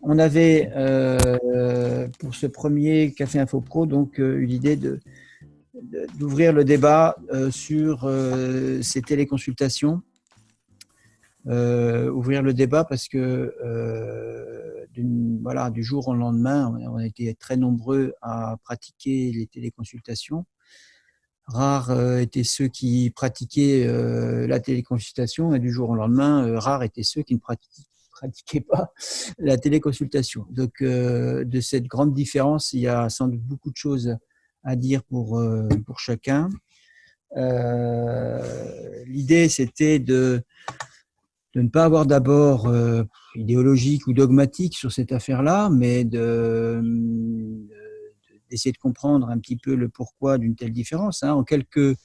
on avait, pour ce premier Café Info Pro, donc, eu l'idée d'ouvrir le débat sur ces téléconsultations. Ouvrir le débat parce que voilà, du jour au lendemain, on a été très nombreux à pratiquer les téléconsultations. Rares étaient ceux qui pratiquaient la téléconsultation et du jour au lendemain, rares étaient ceux qui ne pratiquaient pas la téléconsultation. Donc, de cette grande différence, il y a sans doute beaucoup de choses à dire pour chacun. L'idée, c'était de ne pas avoir d'abord idéologique ou dogmatique sur cette affaire-là, mais d'essayer de comprendre un petit peu le pourquoi d'une telle différence. En quelques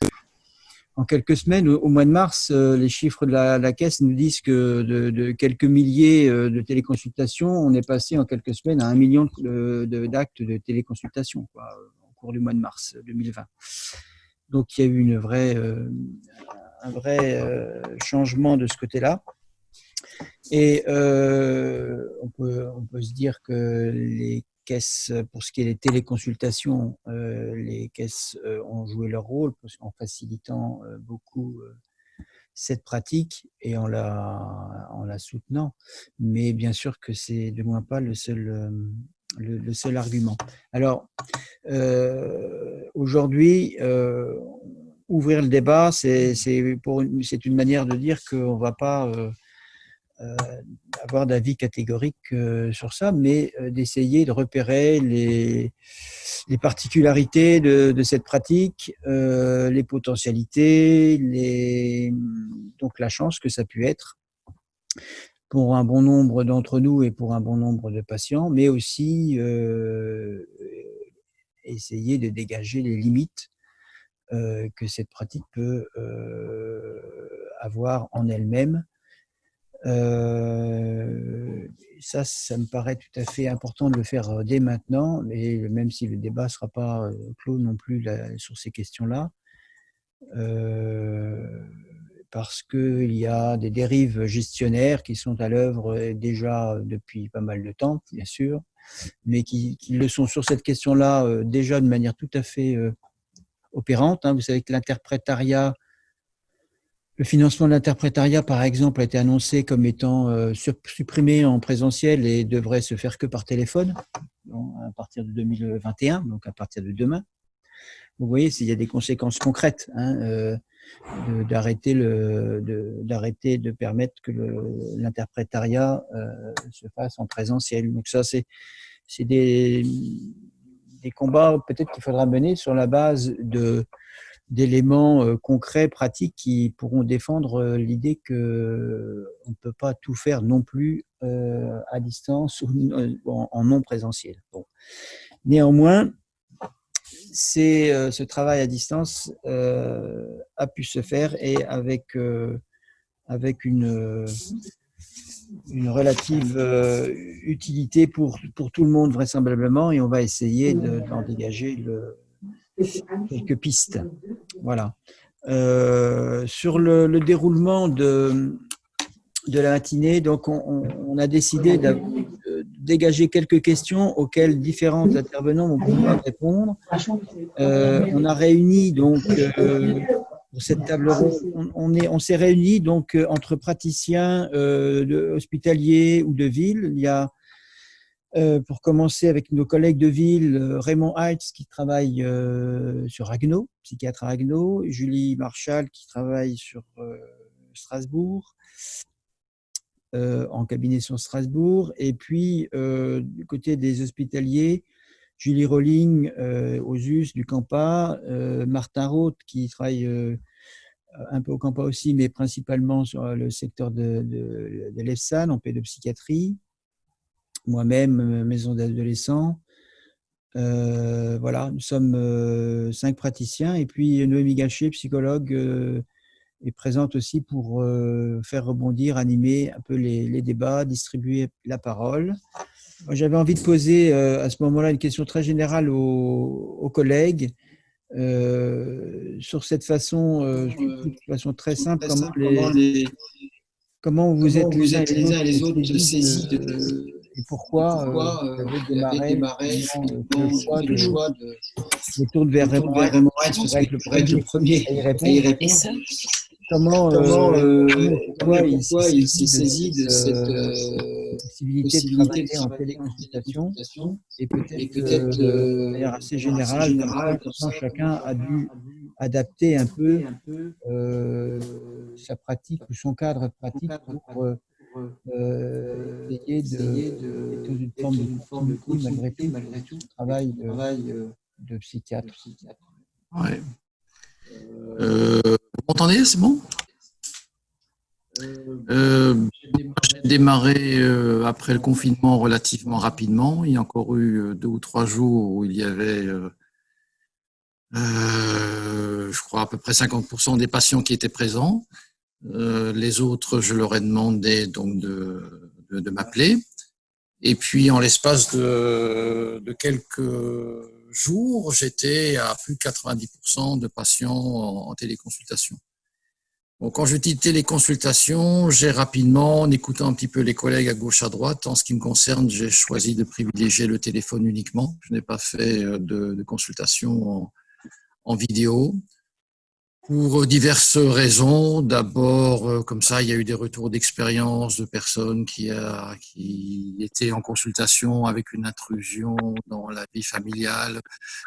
semaines, au mois de mars, les chiffres de la Caisse nous disent que de quelques milliers de téléconsultations, on est passé en quelques semaines à 1 million d'actes de téléconsultation au cours du mois de mars 2020. Donc, il y a eu un vrai changement de ce côté-là. Et on peut se dire que les caisses, pour ce qui est des téléconsultations, les caisses ont joué leur rôle en facilitant beaucoup cette pratique et en la soutenant. Mais bien sûr que c'est de loin pas le seul argument. Alors, aujourd'hui, ouvrir le débat, c'est une manière de dire qu'on ne va pas avoir d'avis catégorique sur ça, mais d'essayer de repérer les particularités de cette pratique, les potentialités, donc la chance que ça a pu être pour un bon nombre d'entre nous et pour un bon nombre de patients, mais aussi essayer de dégager les limites que cette pratique peut avoir en elle-même. Ça me paraît tout à fait important de le faire dès maintenant, mais même si le débat ne sera pas clos non plus sur ces questions-là, parce qu'il y a des dérives gestionnaires qui sont à l'œuvre déjà depuis pas mal de temps, bien sûr, mais qui le sont sur cette question-là déjà de manière tout à fait opérante. Vous savez que l'interprétariat, le financement de l'interprétariat, par exemple, a été annoncé comme étant supprimé en présentiel et devrait se faire que par téléphone à partir de 2021, donc à partir de demain. Vous voyez, il y a des conséquences concrètes d'arrêter de permettre que l'interprétariat se fasse en présentiel. Donc ça, c'est des combats peut-être qu'il faudra mener sur la base d'éléments concrets, pratiques, qui pourront défendre l'idée qu'on ne peut pas tout faire non plus à distance ou en non présentiel. Bon. Néanmoins, ce travail à distance a pu se faire et avec une relative utilité pour tout le monde vraisemblablement, et on va essayer d'en dégager quelques pistes. Voilà. Sur le déroulement de la matinée, donc on a décidé de dégager quelques questions auxquelles différents intervenants vont pouvoir répondre. On a réuni donc pour cette table ronde, on s'est réunis donc entre praticiens hospitaliers ou de ville. Il y a pour commencer avec nos collègues de ville, Raymond Heitz qui travaille sur Haguenau, psychiatre à Haguenau, Julie Marchal qui travaille sur Strasbourg, en cabinet sur Strasbourg, et puis du côté des hospitaliers, Julie Rolling aux US du Campa, Martin Roth qui travaille un peu au Campa aussi, mais principalement sur le secteur de l'EFSAN en pédopsychiatrie, moi-même, maison d'adolescents. Voilà, nous sommes 5 praticiens, et puis Noémie Gachet, psychologue, est présente aussi pour faire rebondir, animer un peu les débats, distribuer la parole. J'avais envie de poser à ce moment-là une question très générale aux collègues sur cette façon, de façon très simple, comment vous êtes les uns et les autres saisis et pourquoi vous avez démarré fait le choix de se tourne vers Raymond Red. C'est vrai que le premier à y répondre. Et ça, Comment, pourquoi il s'est saisi de cette possibilité de travailler en téléconsultation et peut-être de manière assez générale, comme ça, maintenant chacun a dû adapter un peu sa pratique ou son cadre pratique pour essayer d'être dans une forme de continuité malgré tout son travail de psychiatre. Ouais. Vous m'entendez, c'est bon? J'ai démarré après le confinement relativement rapidement. Il y a encore eu 2 ou 3 jours où il y avait, je crois, à peu près 50% des patients qui étaient présents. Les autres, je leur ai demandé donc de m'appeler. Et puis, en l'espace de quelques jours, j'étais à plus de 90% de patients en téléconsultation. Donc, quand je dis téléconsultation, j'ai rapidement, en écoutant un petit peu les collègues à gauche, à droite, en ce qui me concerne, j'ai choisi de privilégier le téléphone uniquement. Je n'ai pas fait de consultation en vidéo pour diverses raisons. D'abord, comme ça, il y a eu des retours d'expérience de personnes qui étaient en consultation avec une intrusion dans la vie familiale,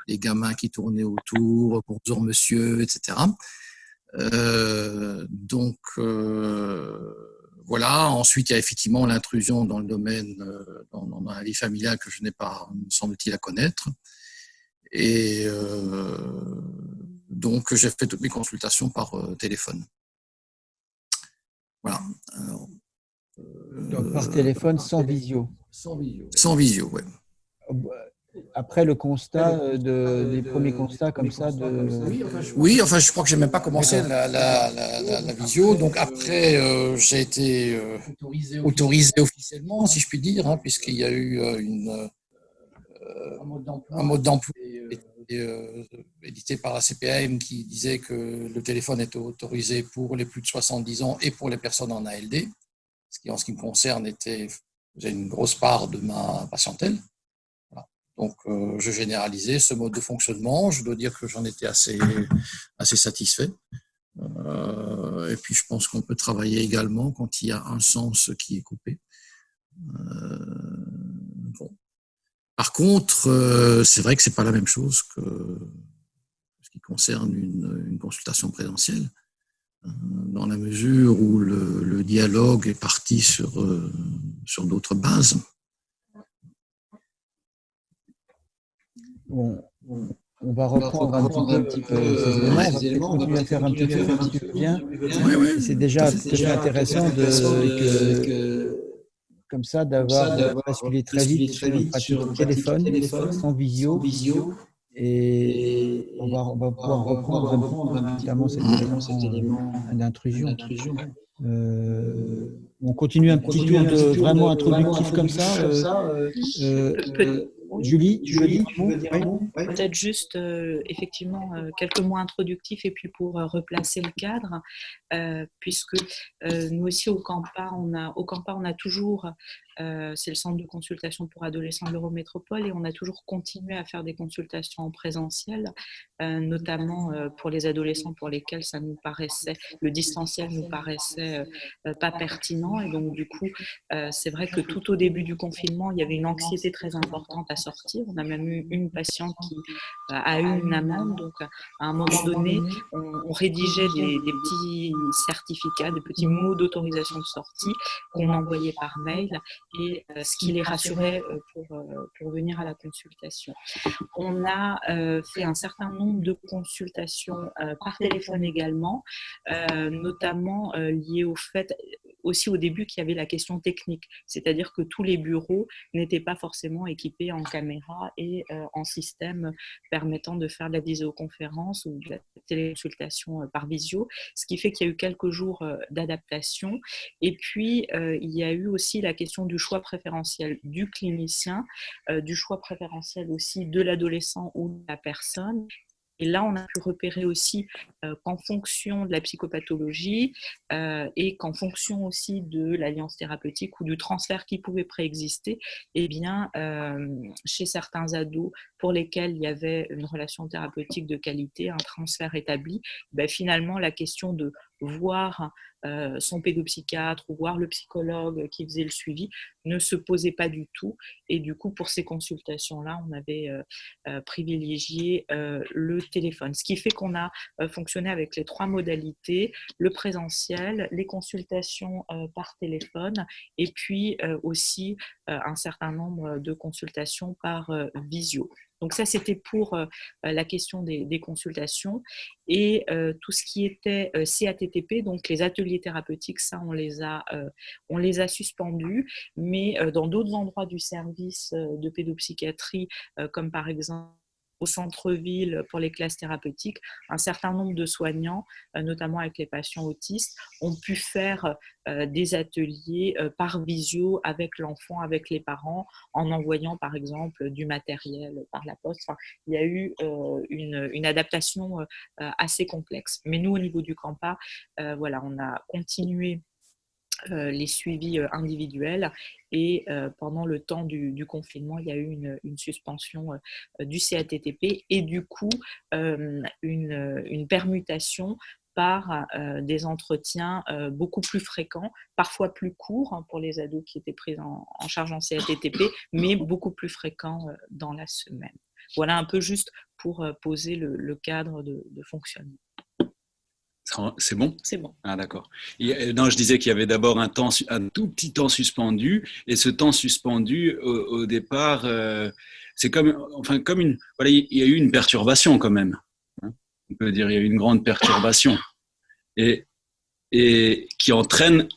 les gamins qui tournaient autour, bonjour monsieur, etc. Voilà. Ensuite, il y a effectivement l'intrusion dans le domaine, dans la vie familiale que je n'ai pas, me semble-t-il, à connaître. Et donc, j'ai fait toutes mes consultations par téléphone. Voilà. Alors, donc, par téléphone, sans visio. Sans visio, oui. Après le constat, des premiers constats comme ça Oui, enfin, je crois que j'ai même pas commencé la visio. Donc après, j'ai été autorisé officiellement, si je puis dire, hein, puisqu'il y a eu un mode d'emploi édité par la CPAM qui disait que le téléphone était autorisé pour les plus de 70 ans et pour les personnes en ALD, ce qui, en ce qui me concerne, faisait une grosse part de ma patientèle. Voilà. Donc, je généralisais ce mode de fonctionnement. Je dois dire que j'en étais assez satisfait. Et puis, je pense qu'on peut travailler également quand il y a un sens qui est coupé. Bon. Par contre, c'est vrai que c'est pas la même chose que ce qui concerne une consultation présentielle, dans la mesure où le dialogue est parti sur d'autres bases. Bon, on va reprendre un petit peu ces éléments. On va peut-être continuer à faire un petit peu, si tu veux bien. Oui. C'est déjà intéressant comme ça d'avoir basculé très vite sur une pratique téléphone, sans visio. Et on va pouvoir reprendre un petit peu, notamment cet élément d'intrusion. On continue un petit tour vraiment introductif comme ça. Julie, tu veux dire un mot? Peut-être juste effectivement quelques mots introductifs et puis pour replacer le cadre, puisque nous aussi au Campa, on a toujours, c'est le centre de consultation pour adolescents de l'Eurométropole, et on a toujours continué à faire des consultations en présentiel, notamment pour les adolescents pour lesquels ça nous paraissait, le distanciel nous paraissait pas pertinent. Et donc du coup, c'est vrai que tout au début du confinement, il y avait une anxiété très importante à sortir. On a même eu une patiente qui a eu une amende. Donc à un moment donné, on rédigeait des petits certificats, des petits mots d'autorisation de sortie qu'on envoyait par mail, et ce qui les rassurait pour venir à la consultation. On a fait un certain nombre de consultations par téléphone également, notamment liées au fait, aussi au début, qu'il y avait la question technique, c'est-à-dire que tous les bureaux n'étaient pas forcément équipés en caméra et en système permettant de faire de la visioconférence ou de la téléconsultation par visio, ce qui fait qu'il y a eu quelques jours d'adaptation. Et puis, il y a eu aussi la question du choix préférentiel du clinicien, du choix préférentiel aussi de l'adolescent ou de la personne, Et là, on a pu repérer aussi qu'en fonction de la psychopathologie et qu'en fonction aussi de l'alliance thérapeutique ou du transfert qui pouvait préexister, eh bien, chez certains ados pour lesquels il y avait une relation thérapeutique de qualité, un transfert établi, ben, finalement, la question de voir son pédopsychiatre ou voir le psychologue qui faisait le suivi ne se posait pas du tout. Et du coup, pour ces consultations-là, on avait privilégié le téléphone. Ce qui fait qu'on a fonctionné avec les 3 modalités, le présentiel, les consultations par téléphone et puis aussi un certain nombre de consultations par visio. Donc ça, c'était pour la question des consultations. Et tout ce qui était CATTP, donc les ateliers thérapeutiques, ça, on les a suspendus. Mais dans d'autres endroits du service de pédopsychiatrie, comme par exemple au centre-ville pour les classes thérapeutiques, un certain nombre de soignants, notamment avec les patients autistes, ont pu faire des ateliers par visio avec l'enfant, avec les parents, en envoyant par exemple du matériel par la poste. Enfin, il y a eu une adaptation assez complexe. Mais nous, au niveau du Campa, voilà, on a continué les suivis individuels et pendant le temps du confinement, il y a eu une suspension du CATTP et du coup une permutation par des entretiens beaucoup plus fréquents, parfois plus courts hein, pour les ados qui étaient pris en charge en CATTP, mais beaucoup plus fréquents dans la semaine. Voilà un peu juste pour poser le cadre de fonctionnement. C'est bon? C'est bon. Ah, d'accord. Non, je disais qu'il y avait d'abord un tout petit temps suspendu, et ce temps suspendu, au départ, c'est comme une, voilà, il y a eu une perturbation quand même. Hein. On peut dire il y a eu une grande perturbation et qui entraîne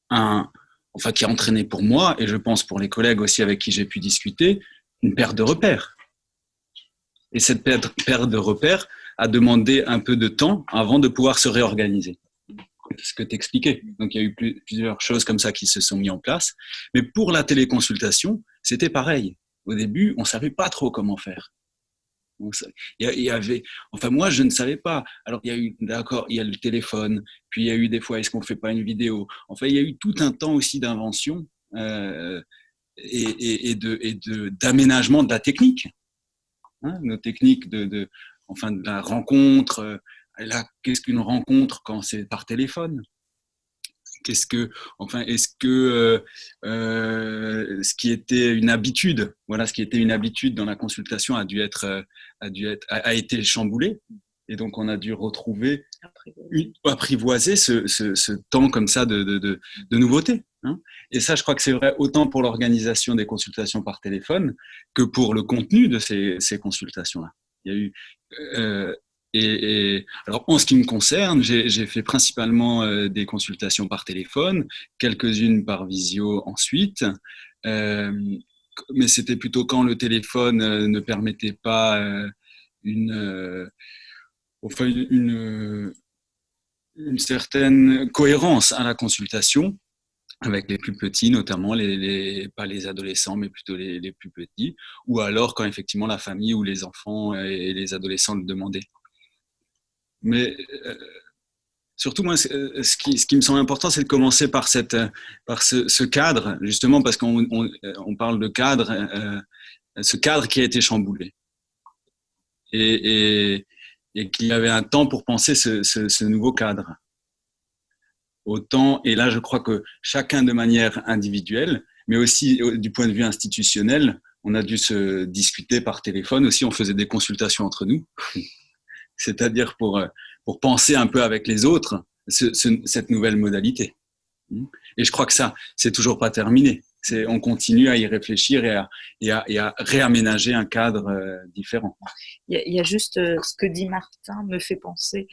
qui a entraîné pour moi et je pense pour les collègues aussi avec qui j'ai pu discuter, une perte de repères. Et cette perte de repères a demandé un peu de temps avant de pouvoir se réorganiser. C'est ce que tu expliquais. Donc, il y a eu plusieurs choses comme ça qui se sont mises en place. Mais pour la téléconsultation, c'était pareil. Au début, on ne savait pas trop comment faire. Moi, je ne savais pas. Alors, il y a le téléphone, puis il y a eu des fois, est-ce qu'on ne fait pas une vidéo? Enfin, il y a eu tout un temps aussi d'invention et d'aménagement de la technique. Hein, nos techniques de la rencontre. Qu'est-ce qu'une rencontre quand c'est par téléphone? Est-ce que ce qui était une habitude, ce qui était une habitude dans la consultation a été chamboulé, et donc on a dû retrouver, apprivoiser ce temps comme ça de nouveauté. Hein. Et ça, je crois que c'est vrai autant pour l'organisation des consultations par téléphone que pour le contenu de ces consultations-là. Il y a eu alors, en ce qui me concerne, j'ai fait principalement des consultations par téléphone, quelques-unes par visio ensuite, mais c'était plutôt quand le téléphone ne permettait pas une certaine cohérence à la consultation, avec les plus petits, notamment pas les adolescents, mais plutôt les plus petits, ou alors quand effectivement la famille ou les enfants et les adolescents le demandaient. Mais surtout, moi, ce qui me semble important, c'est de commencer par ce cadre, justement parce qu'on parle de cadre, ce cadre qui a été chamboulé. Et qu'il y avait un temps pour penser ce nouveau cadre. Autant, et là, je crois que chacun de manière individuelle, mais aussi du point de vue institutionnel, on a dû se discuter par téléphone aussi, on faisait des consultations entre nous. C'est-à-dire pour penser un peu avec les autres cette nouvelle modalité. Et je crois que ça, c'est toujours pas terminé. On continue à y réfléchir et à réaménager un cadre différent. Il y a juste ce que dit Martin me fait penser,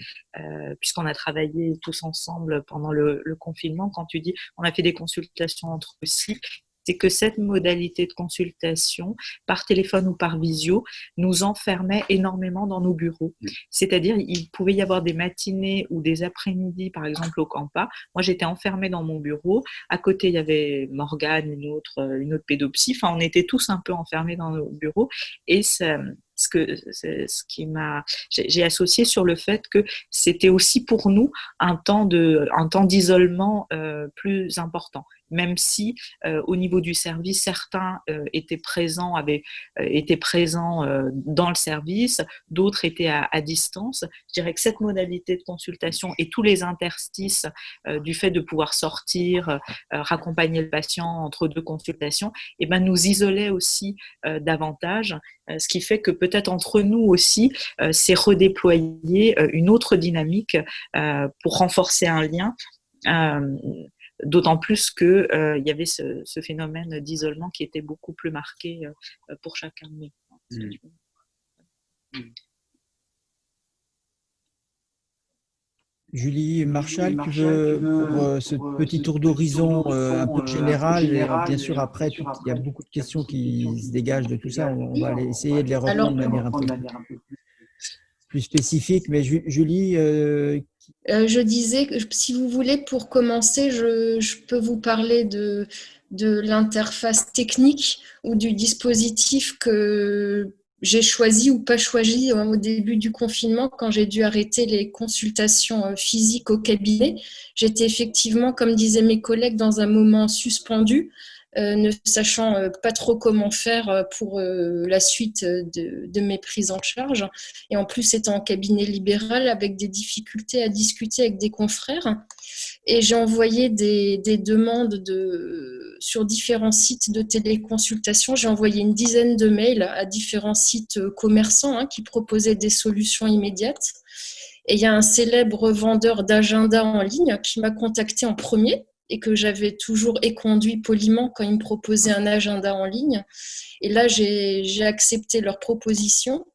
puisqu'on a travaillé tous ensemble pendant le confinement, quand tu dis on a fait des consultations entre eux aussi, c'est que cette modalité de consultation, par téléphone ou par visio, nous enfermait énormément dans nos bureaux. C'est-à-dire, il pouvait y avoir des matinées ou des après-midi, par exemple au Campa. Moi, j'étais enfermée dans mon bureau. À côté, il y avait Morgane, une autre pédopsie. Enfin, on était tous un peu enfermés dans nos bureaux. Et ça j'ai associé sur le fait que c'était aussi pour nous un temps d'isolement plus important. Même si au niveau du service, certains étaient présents dans le service, d'autres étaient à distance. Je dirais que cette modalité de consultation et tous les interstices du fait de pouvoir sortir, raccompagner le patient entre deux consultations, eh ben, nous isolait aussi davantage, ce qui fait que peut-être entre nous aussi, c'est redéployer une autre dynamique pour renforcer un lien. D'autant plus qu'il y avait ce phénomène d'isolement qui était beaucoup plus marqué pour chacun de nous. Julie Marchal, tu veux, pour ce petit tour d'horizon un peu général, et bien sûr après, il y a beaucoup de questions qui se dégagent de tout ça, on va essayer de les reprendre de manière un peu plus spécifique, mais Julie… Je disais que si vous voulez, pour commencer, je peux vous parler de l'interface technique ou du dispositif que j'ai choisi ou pas choisi au début du confinement quand j'ai dû arrêter les consultations physiques au cabinet. J'étais effectivement, comme disaient mes collègues, dans un moment suspendu, ne sachant pas trop comment faire pour la suite de mes prises en charge. Et en plus, étant en cabinet libéral avec des difficultés à discuter avec des confrères. Et j'ai envoyé des demandes sur différents sites de téléconsultation. J'ai envoyé une dizaine de mails à différents sites commerçants qui proposaient des solutions immédiates. Et il y a un célèbre vendeur d'agenda en ligne qui m'a contacté en premier et que j'avais toujours éconduit poliment quand ils me proposaient un agenda en ligne. Et là, j'ai accepté leur proposition.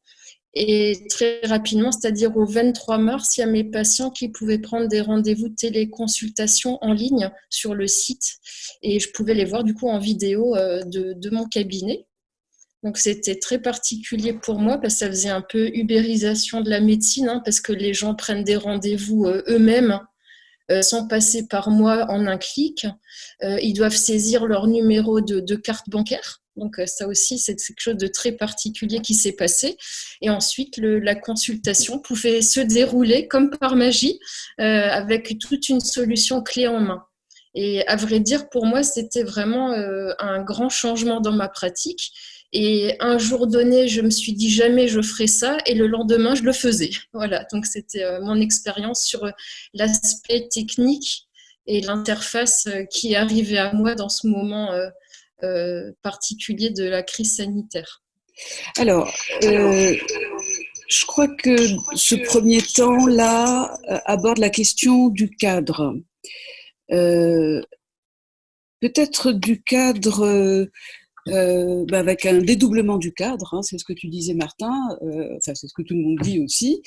Et très rapidement, c'est-à-dire au 23 mars, il y a mes patients qui pouvaient prendre des rendez-vous de téléconsultation en ligne sur le site. Et je pouvais les voir du coup en vidéo de mon cabinet. Donc c'était très particulier pour moi parce que ça faisait un peu ubérisation de la médecine, parce que les gens prennent des rendez-vous eux-mêmes sans passer par moi en un clic. Ils doivent saisir leur numéro de carte bancaire. Donc ça aussi, c'est quelque chose de très particulier qui s'est passé. Et ensuite, la consultation pouvait se dérouler comme par magie avec toute une solution clé en main. Et à vrai dire, pour moi, c'était vraiment un grand changement dans ma pratique. Et un jour donné, je me suis dit jamais je ferai ça, et le lendemain, je le faisais. Voilà, donc c'était mon expérience sur l'aspect technique et l'interface qui est arrivée à moi dans ce moment particulier de la crise sanitaire. Alors, je crois que ce premier temps-là aborde la question du cadre. Peut-être du cadre avec un dédoublement du cadre, c'est ce que tu disais Martin, c'est ce que tout le monde dit aussi.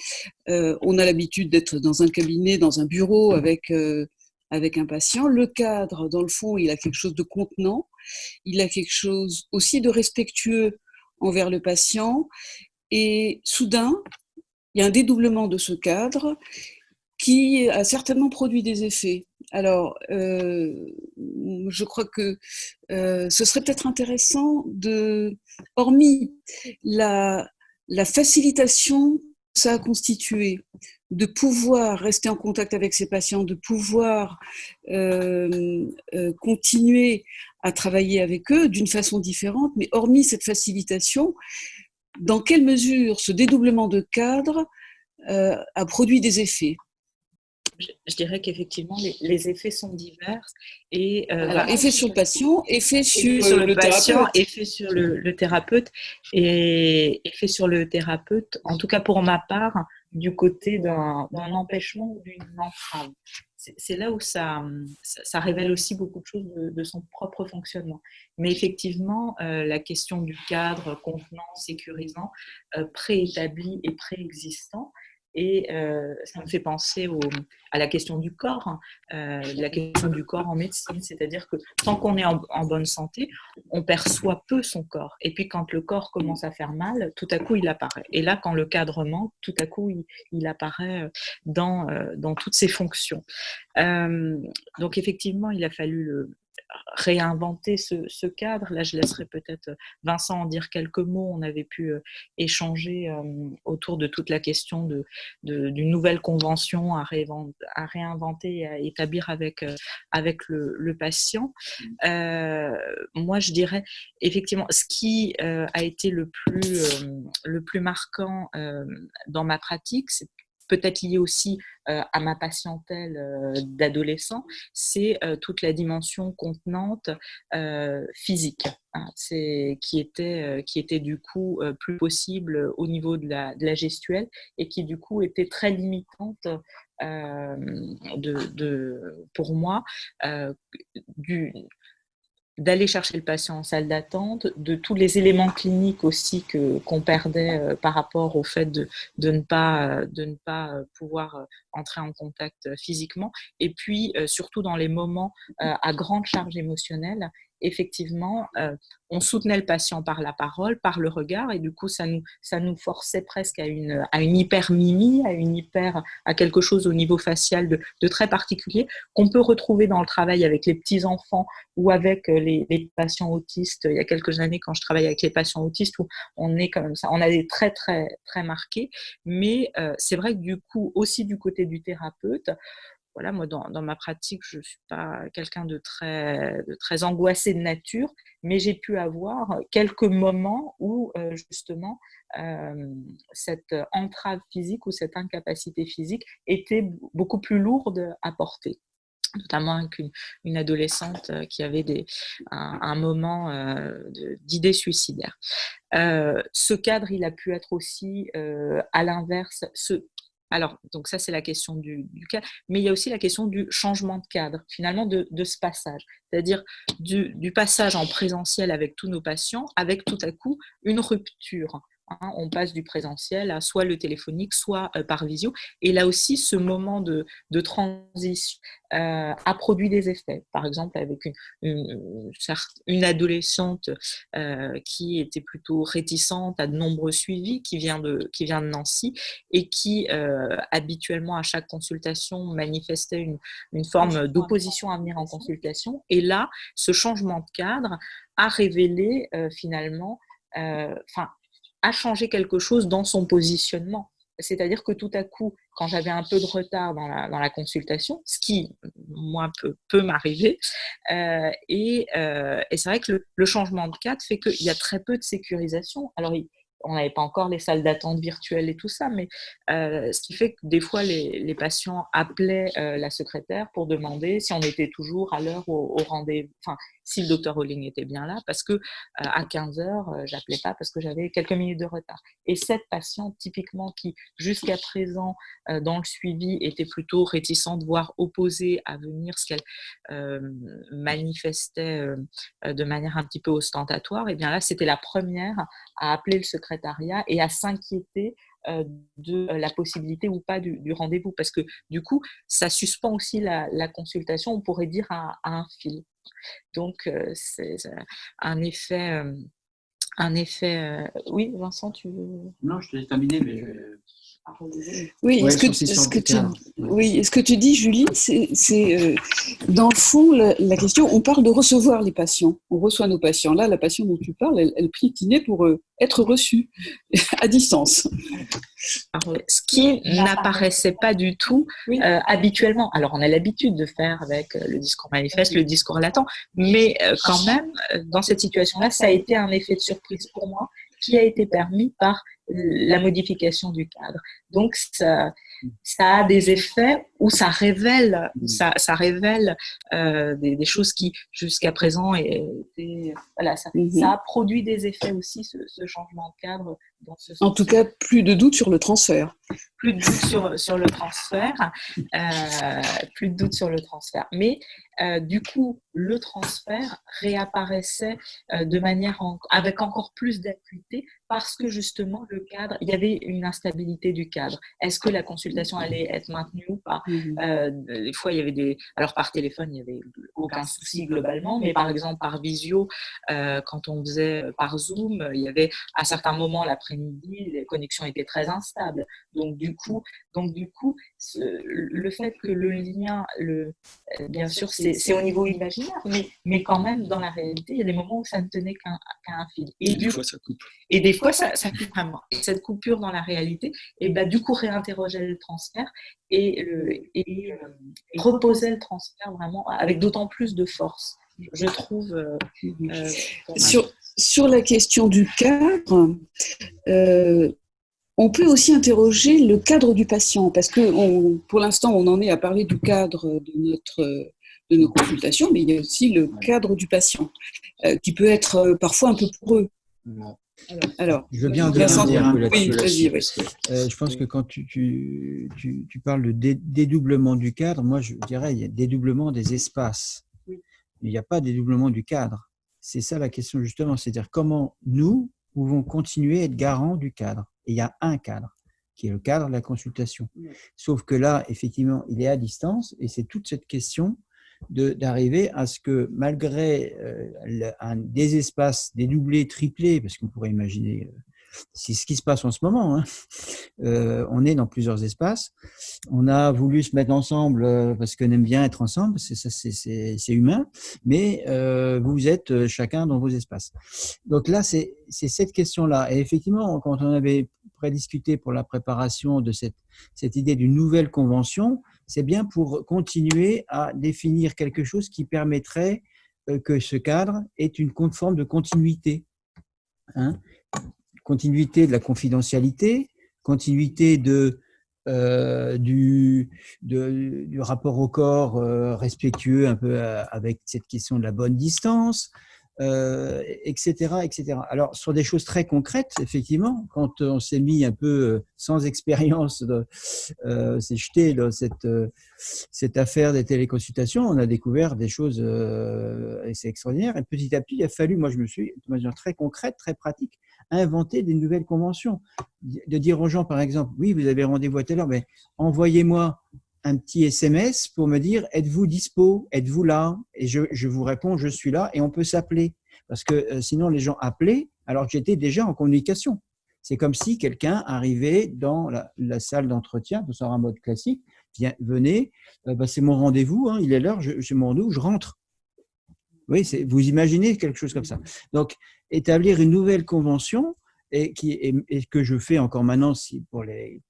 On a l'habitude d'être dans un cabinet, dans un bureau avec un patient. Le cadre, dans le fond, il a quelque chose de contenant, il a quelque chose aussi de respectueux envers le patient, et soudain, il y a un dédoublement de ce cadre qui a certainement produit des effets. Alors, je crois que ce serait peut-être intéressant hormis la facilitation que ça a constitué, de pouvoir rester en contact avec ses patients, de pouvoir continuer à travailler avec eux d'une façon différente, mais hormis cette facilitation, dans quelle mesure ce dédoublement de cadre a produit des effets? Je dirais qu'effectivement, les effets sont divers. Et, alors, effet sur le patient, effet sur le patient, thérapeute. Effet sur le thérapeute, et effet sur le thérapeute, en tout cas pour ma part, du côté d'un empêchement ou d'une entrave. C'est là où ça révèle aussi beaucoup de choses de son propre fonctionnement. Mais effectivement, la question du cadre contenant, sécurisant, préétabli et préexistant. Et ça me fait penser à la question du corps, la question du corps en médecine, c'est-à-dire que tant qu'on est en bonne santé, on perçoit peu son corps. Et puis quand le corps commence à faire mal, tout à coup il apparaît. Et là, quand le cadre manque, tout à coup il apparaît dans toutes ses fonctions. Donc effectivement, il a fallu réinventer ce cadre. Là, je laisserai peut-être Vincent en dire quelques mots. On avait pu échanger autour de toute la question d'une nouvelle convention à réinventer et à établir avec le patient. Moi, je dirais effectivement, ce qui a été le plus marquant dans ma pratique, c'est peut-être lié aussi à ma patientèle d'adolescents, c'est toute la dimension contenante physique, hein, qui était du coup plus possible au niveau de la gestuelle et qui du coup était très limitante pour moi d'aller chercher le patient en salle d'attente, de tous les éléments cliniques aussi qu'on perdait par rapport au fait de ne pas pouvoir entrer en contact physiquement. Et puis, surtout dans les moments à grande charge émotionnelle, effectivement, on soutenait le patient par la parole, par le regard, et du coup, ça nous forçait presque à une hypermimie, à quelque chose au niveau facial de très particulier, qu'on peut retrouver dans le travail avec les petits-enfants ou avec les patients autistes. Il y a quelques années, quand je travaillais avec les patients autistes, où on est comme ça, on a des traits très, très marqués, mais c'est vrai que du coup, aussi du côté du thérapeute, voilà, moi, dans ma pratique, je ne suis pas quelqu'un de très angoissé de nature, mais j'ai pu avoir quelques moments où, justement, cette entrave physique ou cette incapacité physique était beaucoup plus lourde à porter, notamment avec une adolescente qui avait un moment d'idée suicidaire. Ce cadre, il a pu être aussi, à l'inverse, alors, donc ça, c'est la question du cadre, mais il y a aussi la question du changement de cadre, finalement, de ce passage. C'est-à-dire du passage en présentiel avec tous nos patients, avec tout à coup une rupture. Hein, on passe du présentiel à soit le téléphonique, soit par visio. Et là aussi, ce moment de transition a produit des effets. Par exemple, avec une adolescente qui était plutôt réticente à de nombreux suivis, qui vient de Nancy, et qui habituellement à chaque consultation manifestait une forme d'opposition à venir en consultation. Et là, ce changement de cadre a révélé finalement, a changé quelque chose dans son positionnement. C'est-à-dire que tout à coup, quand j'avais un peu de retard dans la consultation, ce qui, moi, peut m'arriver, et c'est vrai que le changement de cadre fait qu'il y a très peu de sécurisation. Alors, on n'avait pas encore les salles d'attente virtuelles et tout ça, mais ce qui fait que des fois, les patients appelaient la secrétaire pour demander si on était toujours à l'heure au rendez-vous, enfin, si le docteur Holling était bien là, parce que à 15h, j'appelais pas parce que j'avais quelques minutes de retard. Et cette patiente, typiquement, qui jusqu'à présent, dans le suivi, était plutôt réticente, voire opposée à venir, ce qu'elle manifestait de manière un petit peu ostentatoire, et bien là, c'était la première à appeler le secrétariat et à s'inquiéter de la possibilité ou pas du rendez-vous, parce que du coup, ça suspend aussi la consultation, on pourrait dire à un fil. Donc, c'est un effet. Oui, Vincent, tu veux… Non, je te laisse terminer, mais oui, ouais, ce que tu dis, Julie, c'est dans le fond la question. On parle de recevoir les patients. On reçoit nos patients. Là, la patiente dont tu parles, elle prie kiné pour être reçue à distance. Alors, ce qui n'apparaissait pas du tout habituellement. Alors, on a l'habitude de faire avec le discours manifeste, le discours latent, mais quand même, dans cette situation-là, ça a été un effet de surprise pour moi qui a été permis par la modification du cadre. Donc, ça a des effets où ça révèle des choses qui, jusqu'à présent, étaient… Voilà, ça a produit des effets aussi, ce changement de cadre. Dans ce sens. En tout cas, plus de doute sur le transfert. Plus de doute sur le transfert. Plus de doute sur le transfert. Mais du coup, le transfert réapparaissait de manière avec encore plus d'acuité parce que justement, le cadre, il y avait une instabilité du cadre. Est-ce que la consultation allait être maintenue ou pas? Des fois, il y avait alors par téléphone, il n'y avait aucun souci globalement, mais par exemple par visio, quand on faisait par Zoom, il y avait à certains moments l'après-midi, les connexions étaient très instables. Donc du coup, le fait que le lien, bien sûr, c'est au niveau imaginaire, mais quand même, dans la réalité, il y a des moments où ça ne tenait qu'à un fil. Et des fois, ça coupe. Et des fois, ça coupe vraiment. Et cette coupure dans la réalité, et ben, du coup, réinterrogeait le transfert et reposait le transfert vraiment avec d'autant plus de force, je trouve. Sur la question du cadre, on peut aussi interroger le cadre du patient, parce que pour l'instant, on en est à parler du cadre de nos consultations, mais il y a aussi le cadre du patient, qui peut être parfois un peu poreux. Alors, je veux bien Vincent, dire un peu oui, là-dessus. vas-y. Je pense que quand tu parles de dédoublement du cadre, moi je dirais il y a dédoublement des espaces. Il n'y a pas dédoublement du cadre. C'est ça la question justement, c'est-à-dire comment nous pouvons continuer à être garants du cadre. Et il y a un cadre, qui est le cadre de la consultation. Sauf que là, effectivement, il est à distance et c'est toute cette question d'arriver à ce que malgré des espaces dédoublés, triplés, parce qu'on pourrait imaginer, c'est ce qui se passe en ce moment, hein. On est dans plusieurs espaces. On a voulu se mettre ensemble parce qu'on aime bien être ensemble, c'est humain, mais vous êtes chacun dans vos espaces. Donc là, c'est cette question-là. Et effectivement, quand on avait prédiscuté pour la préparation de cette idée d'une nouvelle convention, c'est bien pour continuer à définir quelque chose qui permettrait que ce cadre ait une forme de continuité. Hein, continuité de la confidentialité, continuité du rapport au corps respectueux un peu avec cette question de la bonne distance, etc., etc. Alors, sur des choses très concrètes, effectivement, quand on s'est mis un peu sans expérience, s'est jeté dans cette affaire des téléconsultations, on a découvert des choses assez extraordinaires. Et petit à petit, il a fallu, moi je me suis, de manière très concrète, très pratique, inventer des nouvelles conventions. De dire aux gens, par exemple, oui, vous avez rendez-vous à telle heure, mais envoyez-moi un petit SMS pour me dire, êtes-vous dispo, êtes-vous là? Et je vous réponds, je suis là, et on peut s'appeler. Parce que sinon, les gens appelaient alors que j'étais déjà en communication. C'est comme si quelqu'un arrivait dans la salle d'entretien, sur un mode classique, venez, c'est mon rendez-vous, hein, il est l'heure, j'ai mon rendez-vous, je rentre. Oui, vous imaginez quelque chose comme ça. Donc, établir une nouvelle convention, et que je fais encore maintenant,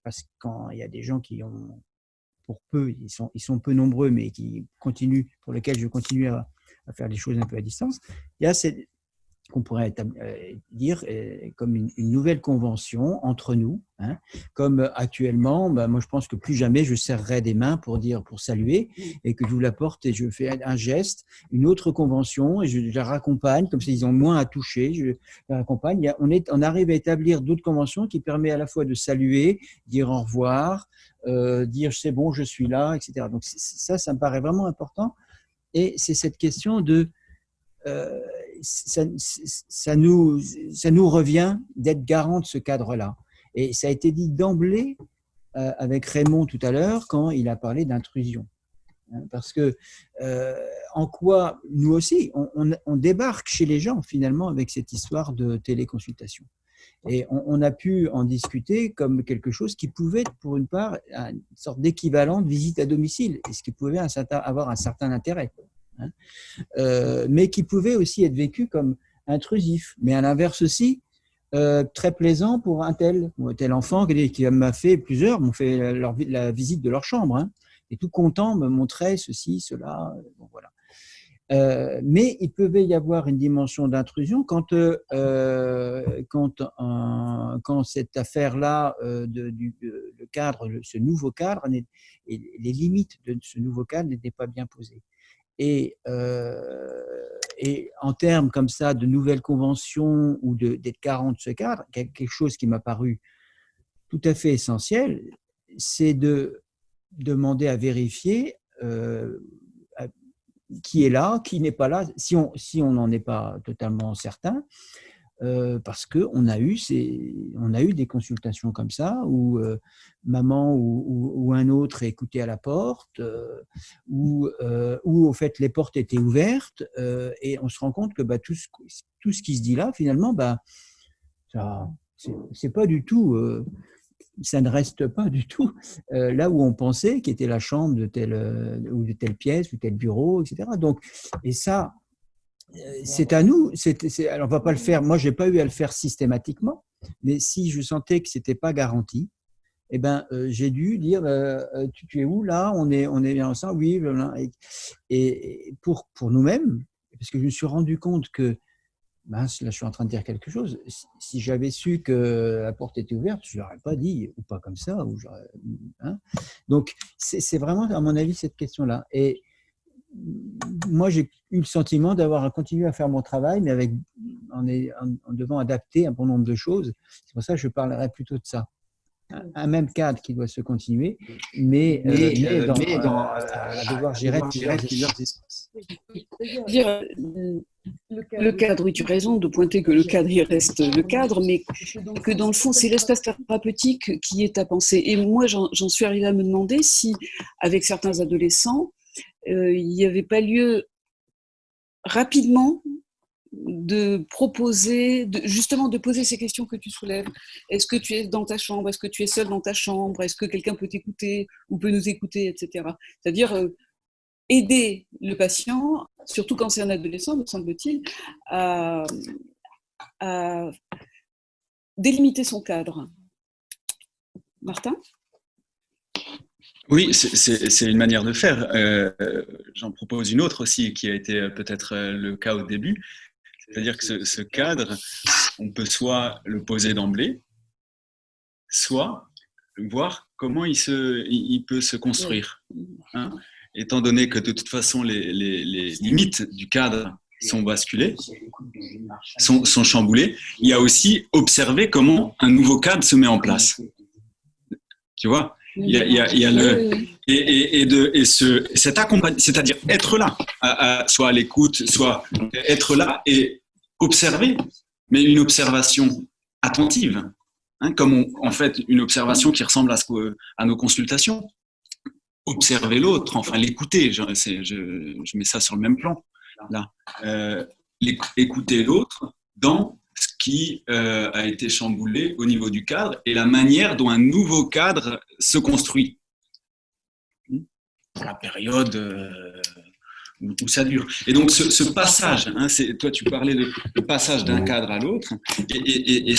parce que quand il y a des gens qui ont, pour peu, ils sont peu nombreux, mais qui continuent, pour lesquels je continue à faire des choses un peu à distance, il y a qu'on pourrait dire comme une nouvelle convention entre nous, hein, comme actuellement, moi je pense que plus jamais je serrerai des mains pour saluer, et que je vous la porte et je fais un geste, une autre convention, et je la raccompagne, comme s'ils ont moins à toucher, je la raccompagne. On arrive à établir d'autres conventions qui permettent à la fois de saluer, dire au revoir, dire c'est bon, je suis là, etc. Donc ça me paraît vraiment important, et c'est cette question de ça nous revient d'être garant de ce cadre-là. Et ça a été dit d'emblée avec Raymond tout à l'heure quand il a parlé d'intrusion. Parce que en quoi, nous aussi, on débarque chez les gens finalement avec cette histoire de téléconsultation. Et on a pu en discuter comme quelque chose qui pouvait être, pour une part, une sorte d'équivalent de visite à domicile, et ce qui pouvait avoir un certain intérêt. Hein, mais qui pouvait aussi être vécu comme intrusif, mais à l'inverse aussi très plaisant pour un tel enfant qui m'a fait plusieurs, m'ont fait la visite de leur chambre, hein, et tout content me montrait ceci, cela, bon, voilà. Mais il pouvait y avoir une dimension d'intrusion quand cette affaire-là, le cadre, ce nouveau cadre, et les limites de ce nouveau cadre n'étaient pas bien posées. Et en termes comme ça de nouvelles conventions ou d'être garant de ce cadre, quelque chose qui m'a paru tout à fait essentiel, c'est de demander à vérifier qui est là, qui n'est pas là, si on n'en est pas totalement certain, parce qu'on a eu des consultations comme ça où maman ou un autre écoutait à la porte, où au fait les portes étaient ouvertes, et on se rend compte que tout ce qui se dit là, finalement, ça, c'est pas du tout, ça ne reste pas du tout là où on pensait qu'était la chambre de ou de telle pièce ou tel bureau, etc. Donc, et ça, c'est à nous. Alors, on va pas le faire. Moi, j'ai pas eu à le faire systématiquement, mais si je sentais que c'était pas garanti, eh ben, j'ai dû dire, tu es où là? On est bien ensemble, oui. Et pour nous-mêmes, parce que je me suis rendu compte que, mince, là, je suis en train de dire quelque chose. Si j'avais su que la porte était ouverte, je l'aurais pas dit, ou pas comme ça, hein. Donc, c'est vraiment, à mon avis, cette question-là. Et moi, j'ai eu le sentiment d'avoir continué à faire mon travail, mais en devant adapter un bon nombre de choses. C'est pour ça que je parlerai plutôt de ça. Un même cadre qui doit se continuer, mais à devoir gérer plusieurs espaces. Le cadre, oui, tu as raison de pointer que le cadre, il reste le cadre, mais que dans le fond, c'est l'espace thérapeutique qui est à penser. Et moi, j'en suis arrivée à me demander si, avec certains adolescents, il n'y avait pas lieu rapidement de proposer, justement de poser ces questions que tu soulèves. Est-ce que tu es dans ta chambre? Est-ce que tu es seul dans ta chambre? Est-ce que quelqu'un peut t'écouter ou peut nous écouter, etc. C'est-à-dire aider le patient, surtout quand c'est un adolescent, me semble-t-il, à délimiter son cadre. Martin? Oui, c'est une manière de faire. J'en propose une autre aussi qui a été peut-être le cas au début. C'est-à-dire que ce cadre, on peut soit le poser d'emblée, soit voir comment il peut se construire. Hein. Étant donné que de toute façon, les limites du cadre sont basculées, sont chamboulées, il y a aussi observer comment un nouveau cadre se met en place. Tu vois? Il y a le cet accompagnement, c'est-à-dire être là, soit à l'écoute, soit être là et observer, mais une observation attentive, hein, comme en fait une observation qui ressemble à nos consultations. Observer l'autre, enfin l'écouter, je mets ça sur le même plan là, écouter l'autre dans ce qui a été chamboulé au niveau du cadre et la manière dont un nouveau cadre se construit pour la période où ça dure. Et donc ce passage, hein, toi tu parlais de passage d'un cadre à l'autre, et il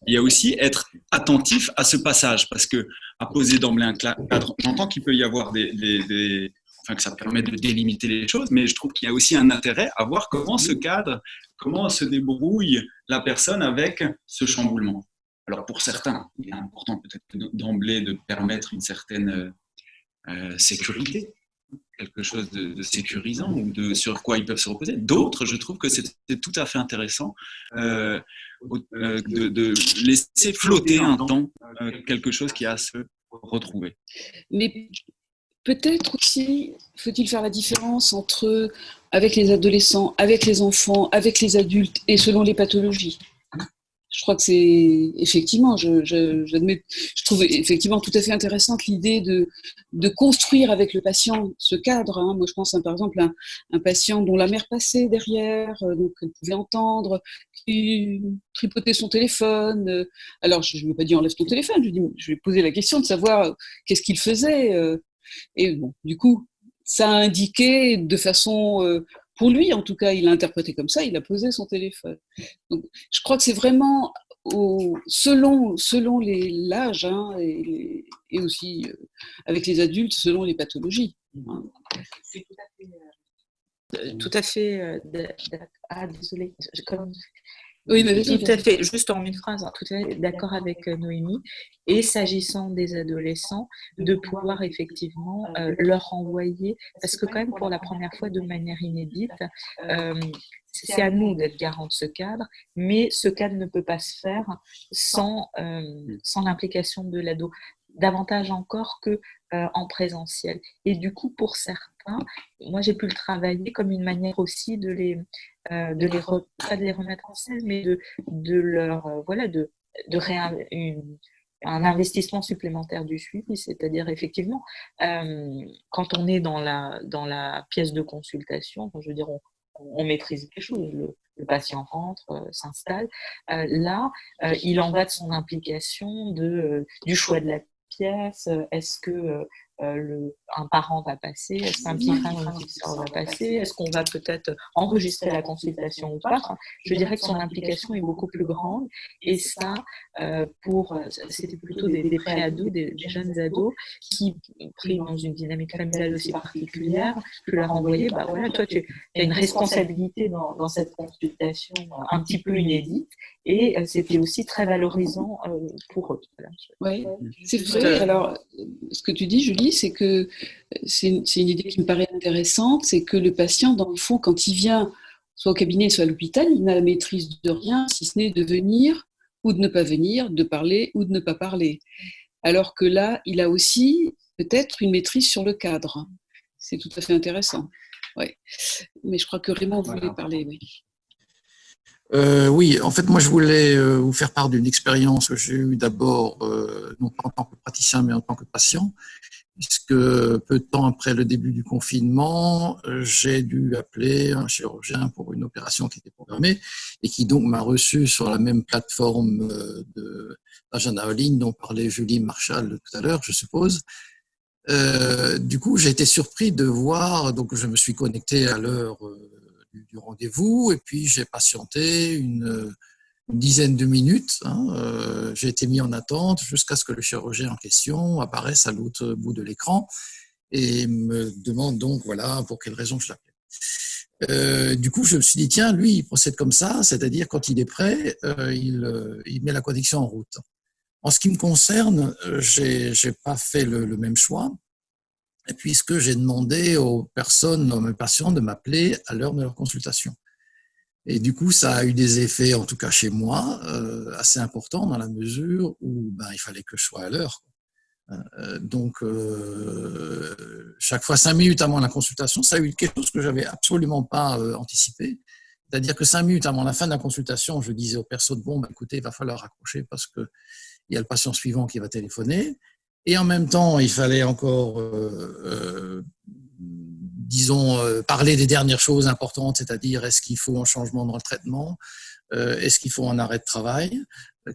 y a aussi être attentif à ce passage, parce que à poser d'emblée un cadre, j'entends qu'il peut y avoir enfin que ça permet de délimiter les choses, mais je trouve qu'il y a aussi un intérêt à voir comment ce cadre, comment se débrouille la personne avec ce chamboulement. Alors pour certains, il est important peut-être d'emblée de permettre une certaine sécurité, quelque chose de sécurisant ou sur quoi ils peuvent se reposer. D'autres, je trouve que c'est tout à fait intéressant de laisser flotter un temps quelque chose qui a à se retrouver. Mais peut-être aussi, faut-il faire la différence entre avec les adolescents, avec les enfants, avec les adultes et selon les pathologies. Je crois que c'est effectivement, je trouve effectivement tout à fait intéressante l'idée de construire avec le patient ce cadre. Hein. Moi, je pense par exemple à un patient dont la mère passait derrière, donc elle pouvait entendre, qui tripotait son téléphone. Alors, je ne vais pas dire enlève ton téléphone, je vais poser la question de savoir qu'est-ce qu'il faisait. Et bon, du coup, ça a indiqué de façon pour lui, en tout cas, il l'a interprété comme ça, il a posé son téléphone. Donc, je crois que c'est vraiment selon l'âge, hein, et aussi avec les adultes, selon les pathologies. Hein. C'est tout à fait désolée. Oui, mais tout à fait, juste en une phrase, hein, tout à fait d'accord avec Noémie. Et s'agissant des adolescents, de pouvoir effectivement leur renvoyer, parce que quand même pour la première fois de manière inédite, c'est à nous d'être garant de ce cadre, mais ce cadre ne peut pas se faire sans l'implication de l'ado, davantage encore que en présentiel. Et du coup, pour certains, certains, moi j'ai pu le travailler comme une manière aussi pas de les remettre en scène, mais de leur, un investissement supplémentaire du suivi, c'est-à-dire effectivement, quand on est dans la pièce de consultation, je veux dire, on maîtrise les choses, le patient rentre, s'installe. Là, il en va de son implication, du choix de la pièce. Est-ce que un parent va passer? Est-ce qu'un petit frère ou une petite sœur va passer? Est-ce qu'on va peut-être enregistrer la consultation ou pas? Enfin, je dirais que son implication est beaucoup plus grande. Et ça, c'était plutôt des pré-ados, des jeunes ados qui, pris dans une dynamique familiale aussi particulière, je leur envoyais, bah voilà, toi, tu as une responsabilité dans cette consultation un petit peu inédite. Et c'était aussi très valorisant pour eux. Oui, c'est vrai. Alors, ce que tu dis, Julie, c'est que c'est une idée qui me paraît intéressante, c'est que le patient, dans le fond, quand il vient, soit au cabinet, soit à l'hôpital, il n'a la maîtrise de rien, si ce n'est de venir ou de ne pas venir, de parler ou de ne pas parler. Alors que là, il a aussi peut-être une maîtrise sur le cadre. C'est tout à fait intéressant. Ouais. Mais je crois que Raymond voulait parler, oui. Oui, en fait, moi, je voulais vous faire part d'une expérience que j'ai eue d'abord, non pas en tant que praticien, mais en tant que patient, puisque peu de temps après le début du confinement, j'ai dû appeler un chirurgien pour une opération qui était programmée et qui donc m'a reçu sur la même plateforme d'agenda en ligne dont parlait Julie Marchal tout à l'heure, je suppose. Du coup, j'ai été surpris de voir, donc je me suis connecté à l'heure du rendez-vous et puis j'ai patienté une dizaine de minutes. J'ai été mis en attente jusqu'à ce que le chirurgien en question apparaisse à l'autre bout de l'écran et me demande donc voilà pour quelle raison je l'appelais. Du coup, je me suis dit tiens, lui, il procède comme ça, c'est-à-dire quand il est prêt, il met la connexion en route. En ce qui me concerne, j'ai pas fait le même choix, puisque j'ai demandé aux personnes, aux patients, de m'appeler à l'heure de leur consultation. Et du coup, ça a eu des effets, en tout cas chez moi, assez importants dans la mesure où il fallait que je sois à l'heure. Donc, chaque fois 5 minutes avant la consultation, ça a eu quelque chose que j'avais absolument pas anticipé. C'est-à-dire que 5 minutes avant la fin de la consultation, je disais aux personnes, bon, écoutez, il va falloir raccrocher parce que il y a le patient suivant qui va téléphoner. Et en même temps, il fallait encore, parler des dernières choses importantes, c'est-à-dire est-ce qu'il faut un changement dans le traitement, est-ce qu'il faut un arrêt de travail,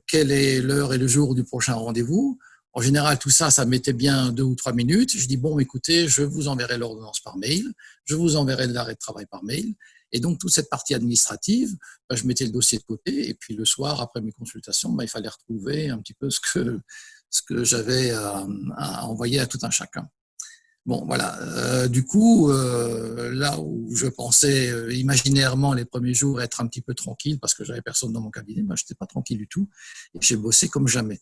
quelle est l'heure et le jour du prochain rendez-vous. En général, tout ça, ça mettait bien 2 ou 3 minutes. Je dis, bon, écoutez, je vous enverrai l'ordonnance par mail, je vous enverrai l'arrêt de travail par mail. Et donc, toute cette partie administrative, je mettais le dossier de côté. Et puis, le soir, après mes consultations, il fallait retrouver un petit peu ce que j'avais à envoyer à tout un chacun. Bon, voilà. Du coup, là où je pensais imaginairement les premiers jours être un petit peu tranquille parce que j'avais personne dans mon cabinet, je n'étais pas tranquille du tout. Et j'ai bossé comme jamais,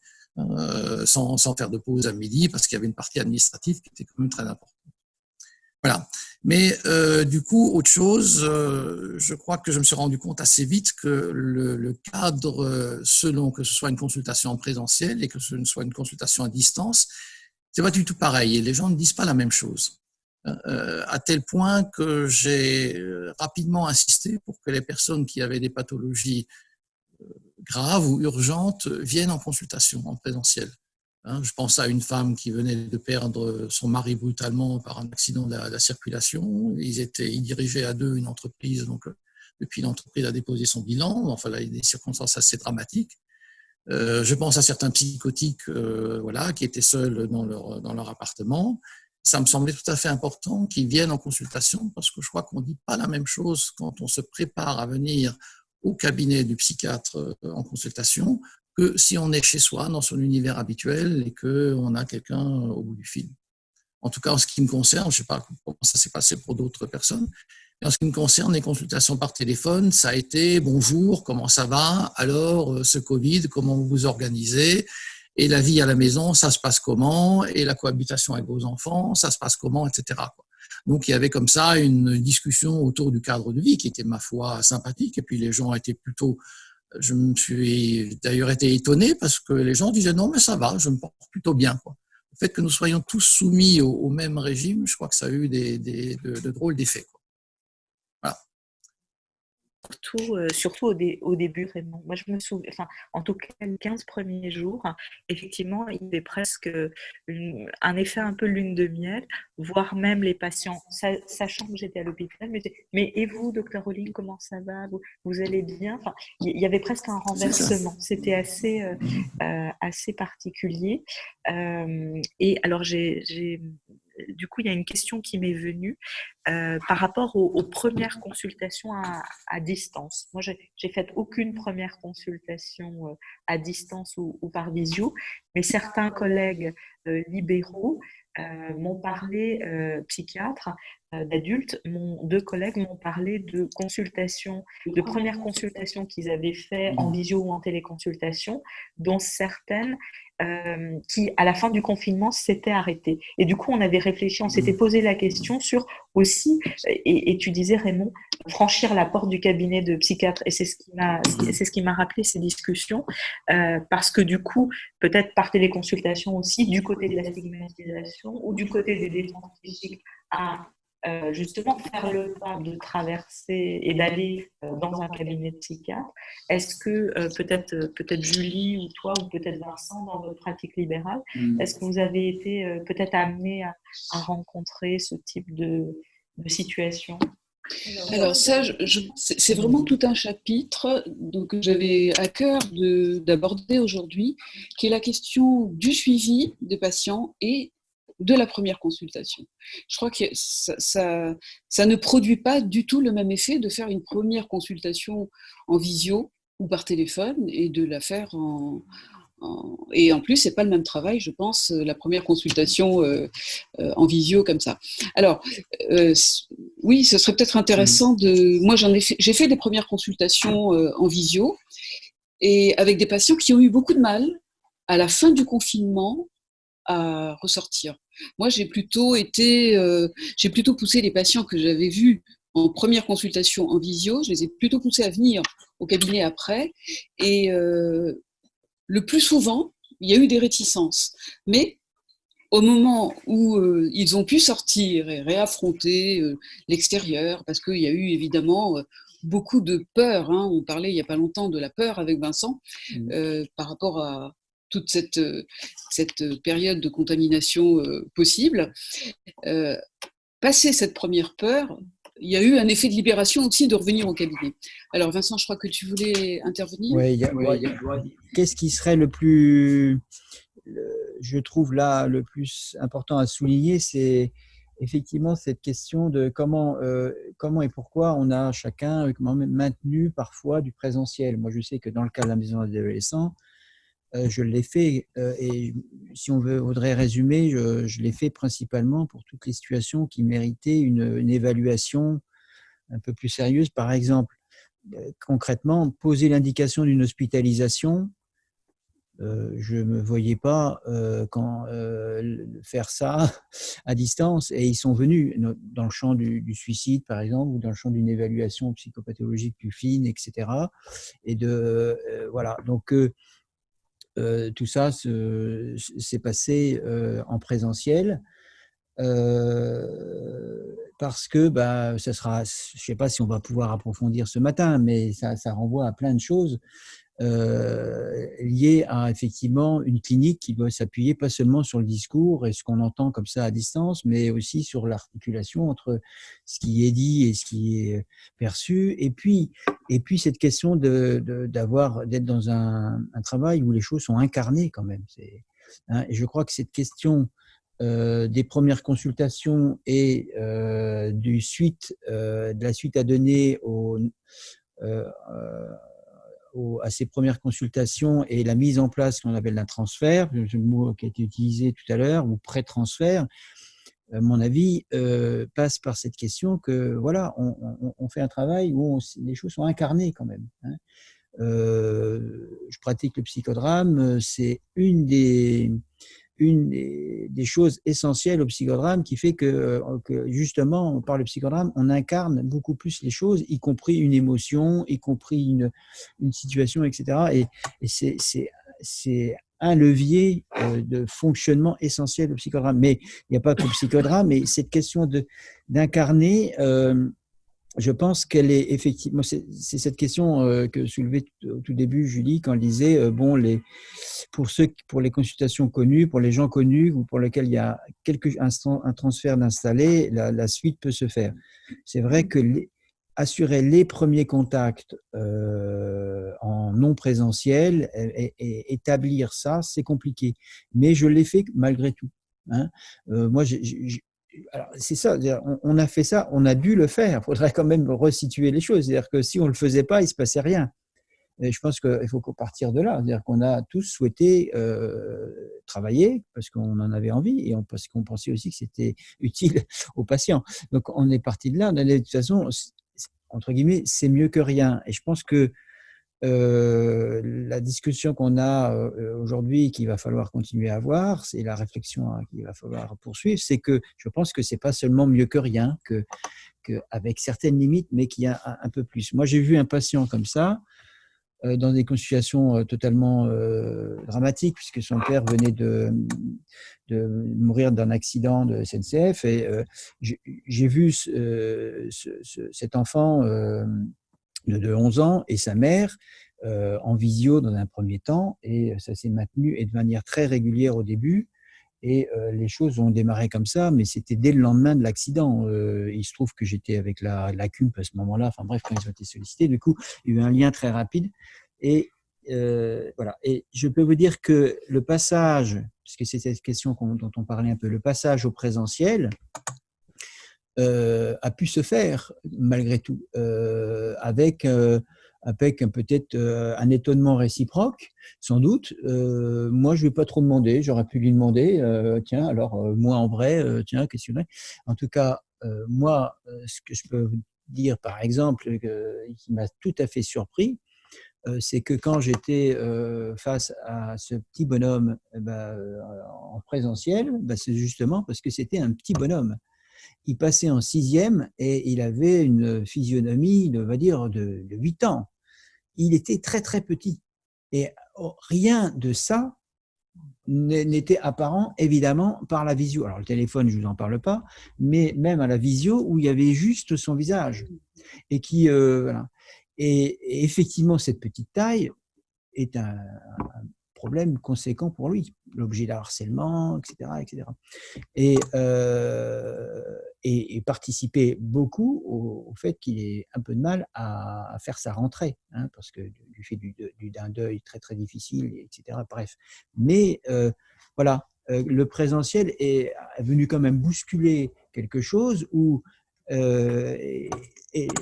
sans faire de pause à midi parce qu'il y avait une partie administrative qui était quand même très importante. Voilà. Mais du coup, autre chose, je crois que je me suis rendu compte assez vite que le cadre, selon que ce soit une consultation en présentiel et que ce soit une consultation à distance, c'est pas du tout pareil. Et les gens ne disent pas la même chose. À tel point que j'ai rapidement insisté pour que les personnes qui avaient des pathologies graves ou urgentes viennent en consultation en présentiel. Je pense à une femme qui venait de perdre son mari brutalement par un accident de la circulation. Ils dirigeaient à 2 une entreprise, donc depuis l'entreprise a déposé son bilan. Enfin, là, il y a des circonstances assez dramatiques. Je pense à certains psychotiques, qui étaient seuls dans leur appartement. Ça me semblait tout à fait important qu'ils viennent en consultation parce que je crois qu'on ne dit pas la même chose quand on se prépare à venir au cabinet du psychiatre en consultation que si on est chez soi, dans son univers habituel et qu'on a quelqu'un au bout du fil. En tout cas, en ce qui me concerne, je ne sais pas comment ça s'est passé pour d'autres personnes, mais en ce qui me concerne, les consultations par téléphone, ça a été « Bonjour, comment ça va? Alors, ce Covid, comment vous vous organisez? Et la vie à la maison, ça se passe comment? Et la cohabitation avec vos enfants, ça se passe comment? Etc. » Donc, il y avait comme ça une discussion autour du cadre de vie qui était, ma foi, sympathique. Et puis, les gens étaient plutôt... Je me suis d'ailleurs été étonné parce que les gens disaient « Non, mais ça va, je me porte plutôt bien. » le fait que nous soyons tous soumis au même régime, je crois que ça a eu de drôles d'effets, quoi. Voilà. Surtout au début, Raymond. Moi, je me souviens, enfin, en tout cas, les 15 premiers jours, effectivement, il y avait presque un effet un peu lune de miel, voire même les patients, sachant que j'étais à l'hôpital, me disaient, mais et vous, docteur Rolling, comment ça va? Vous allez bien? Enfin, il y avait presque un renversement. C'était assez particulier. Et alors, du coup, il y a une question qui m'est venue par rapport aux premières consultations à distance. Moi, j'ai fait aucune première consultation à distance ou par visio, mais certains collègues libéraux m'ont parlé, psychiatres d'adultes, deux collègues m'ont parlé de premières consultations qu'ils avaient fait en visio ou en téléconsultation, dont certaines qui, à la fin du confinement, s'étaient arrêtées. Et du coup, on avait réfléchi, on s'était posé la question sur aussi, et tu disais, Raymond, franchir la porte du cabinet de psychiatre. Et c'est ce qui m'a rappelé ces discussions, parce que du coup, peut-être par téléconsultation aussi, du côté de la stigmatisation ou du côté des défenses psychiques, à justement faire le pas de traverser et d'aller dans un cabinet de psychiatre. Est-ce que peut-être Julie ou toi ou peut-être Vincent dans votre pratique libérale, est-ce que vous avez été peut-être amené à rencontrer ce type de situation? Alors ça, c'est vraiment tout un chapitre que j'avais à cœur d'aborder aujourd'hui, qui est la question du suivi des patients et de la première consultation. Je crois que ça ne produit pas du tout le même effet de faire une première consultation en visio ou par téléphone et de la faire et en plus, c'est pas le même travail, je pense, la première consultation en visio comme ça. Alors, oui, ce serait peut-être intéressant moi, j'ai fait des premières consultations en visio et avec des patients qui ont eu beaucoup de mal à la fin du confinement à ressortir. Moi, j'ai plutôt poussé les patients que j'avais vus en première consultation en visio, je les ai plutôt poussés à venir au cabinet après et le plus souvent, il y a eu des réticences. Mais au moment où ils ont pu sortir et réaffronter l'extérieur, parce qu'il y a eu évidemment beaucoup de peur, hein, on parlait il n'y a pas longtemps de la peur avec Vincent, par rapport à toute cette période de contamination possible. Passer cette première peur, il y a eu un effet de libération aussi de revenir au cabinet. Alors Vincent, je crois que tu voulais intervenir. Qu'est-ce qui serait le plus, je trouve là, le plus important à souligner, c'est effectivement cette question de comment et pourquoi on a chacun maintenu parfois du présentiel. Moi, je sais que dans le cas de la maison des adolescents, je l'ai fait et si on voudrait résumer, je l'ai fait principalement pour toutes les situations qui méritaient une évaluation un peu plus sérieuse. Par exemple, concrètement, poser l'indication d'une hospitalisation, je ne me voyais pas faire ça à distance et ils sont venus dans le champ du suicide, par exemple, ou dans le champ d'une évaluation psychopathologique plus fine, etc. Et voilà, donc tout ça s'est passé en présentiel parce que ça sera, je ne sais pas si on va pouvoir approfondir ce matin, mais ça renvoie à plein de choses liées à effectivement une clinique qui doit s'appuyer pas seulement sur le discours et ce qu'on entend comme ça à distance, mais aussi sur l'articulation entre ce qui est dit et ce qui est perçu. Et puis cette question d'être dans un travail où les choses sont incarnées quand même. Et je crois que cette question des premières consultations et de la suite à donner à ces premières consultations et la mise en place qu'on appelle d'un transfert, le mot qui a été utilisé tout à l'heure, ou pré-transfert, à mon avis, passe par cette question que voilà, on fait un travail où les choses sont incarnées quand même. Je pratique le psychodrame, c'est une des choses essentielles au psychodrame qui fait que justement, par le psychodrame, on incarne beaucoup plus les choses, y compris une émotion, y compris une situation, etc. Et c'est un levier de fonctionnement essentiel au psychodrame. Mais il n'y a pas que le psychodrame, mais cette question d'incarner, je pense qu'elle est effectivement, c'est cette question que soulevait au tout début Julie quand elle disait, bon, pour les consultations connues, pour les gens connus ou pour lesquels il y a un transfert d'installé, la suite peut se faire. C'est vrai que assurer les premiers contacts en non présentiel et établir ça, c'est compliqué. Mais je l'ai fait malgré tout. Hein. Moi, alors, c'est ça, on a fait ça, on a dû le faire. Il faudrait quand même resituer les choses. C'est-à-dire que si on ne le faisait pas, il ne se passait rien. Et je pense qu'il faut partir de là. C'est-à-dire qu'on a tous souhaité travailler parce qu'on en avait envie et parce qu'on pensait aussi que c'était utile aux patients. Donc, on est parti de là. De toute façon, entre guillemets, c'est mieux que rien. Et je pense que la discussion qu'on a aujourd'hui, qu'il va falloir continuer à avoir, c'est la réflexion qu'il va falloir poursuivre, c'est que je pense que c'est pas seulement mieux que rien, avec certaines limites, mais qu'il y a un peu plus. Moi, j'ai vu un patient comme ça, dans des consultations totalement dramatiques, puisque son père venait de mourir d'un accident de SNCF, et j'ai vu cet enfant de 11 ans et sa mère en visio dans un premier temps, et ça s'est maintenu et de manière très régulière au début, et les choses ont démarré comme ça, mais c'était dès le lendemain de l'accident. Il se trouve que j'étais avec la CUMP à ce moment-là, enfin bref, quand ils ont été sollicités, du coup, il y a eu un lien très rapide, et voilà. Et je peux vous dire que le passage, puisque c'est cette question dont on parlait un peu, le passage au présentiel, a pu se faire malgré tout, avec peut-être un étonnement réciproque, sans doute. Moi, je ne vais pas trop demander, j'aurais pu lui demander, tiens, alors moi en vrai, tiens, qu'est-ce que tu fais ? En tout cas, moi, ce que je peux vous dire, par exemple, qui m'a tout à fait surpris, c'est que quand j'étais face à ce petit bonhomme en présentiel, c'est justement parce que c'était un petit bonhomme. Il passait en 6e et il avait une physionomie, on va dire, de 8 ans. Il était très, très petit. Et rien de ça n'était apparent, évidemment, par la visio. Alors, le téléphone, je ne vous en parle pas, mais même à la visio, où il y avait juste son visage. Et voilà. Et effectivement, cette petite taille est un problème conséquent pour lui, l'objet d'harcèlement, etc., etc. Et participer beaucoup au fait qu'il ait un peu de mal à faire sa rentrée, hein, parce que du fait d'un deuil très très difficile, etc. Bref, mais voilà, le présentiel est venu quand même bousculer quelque chose où et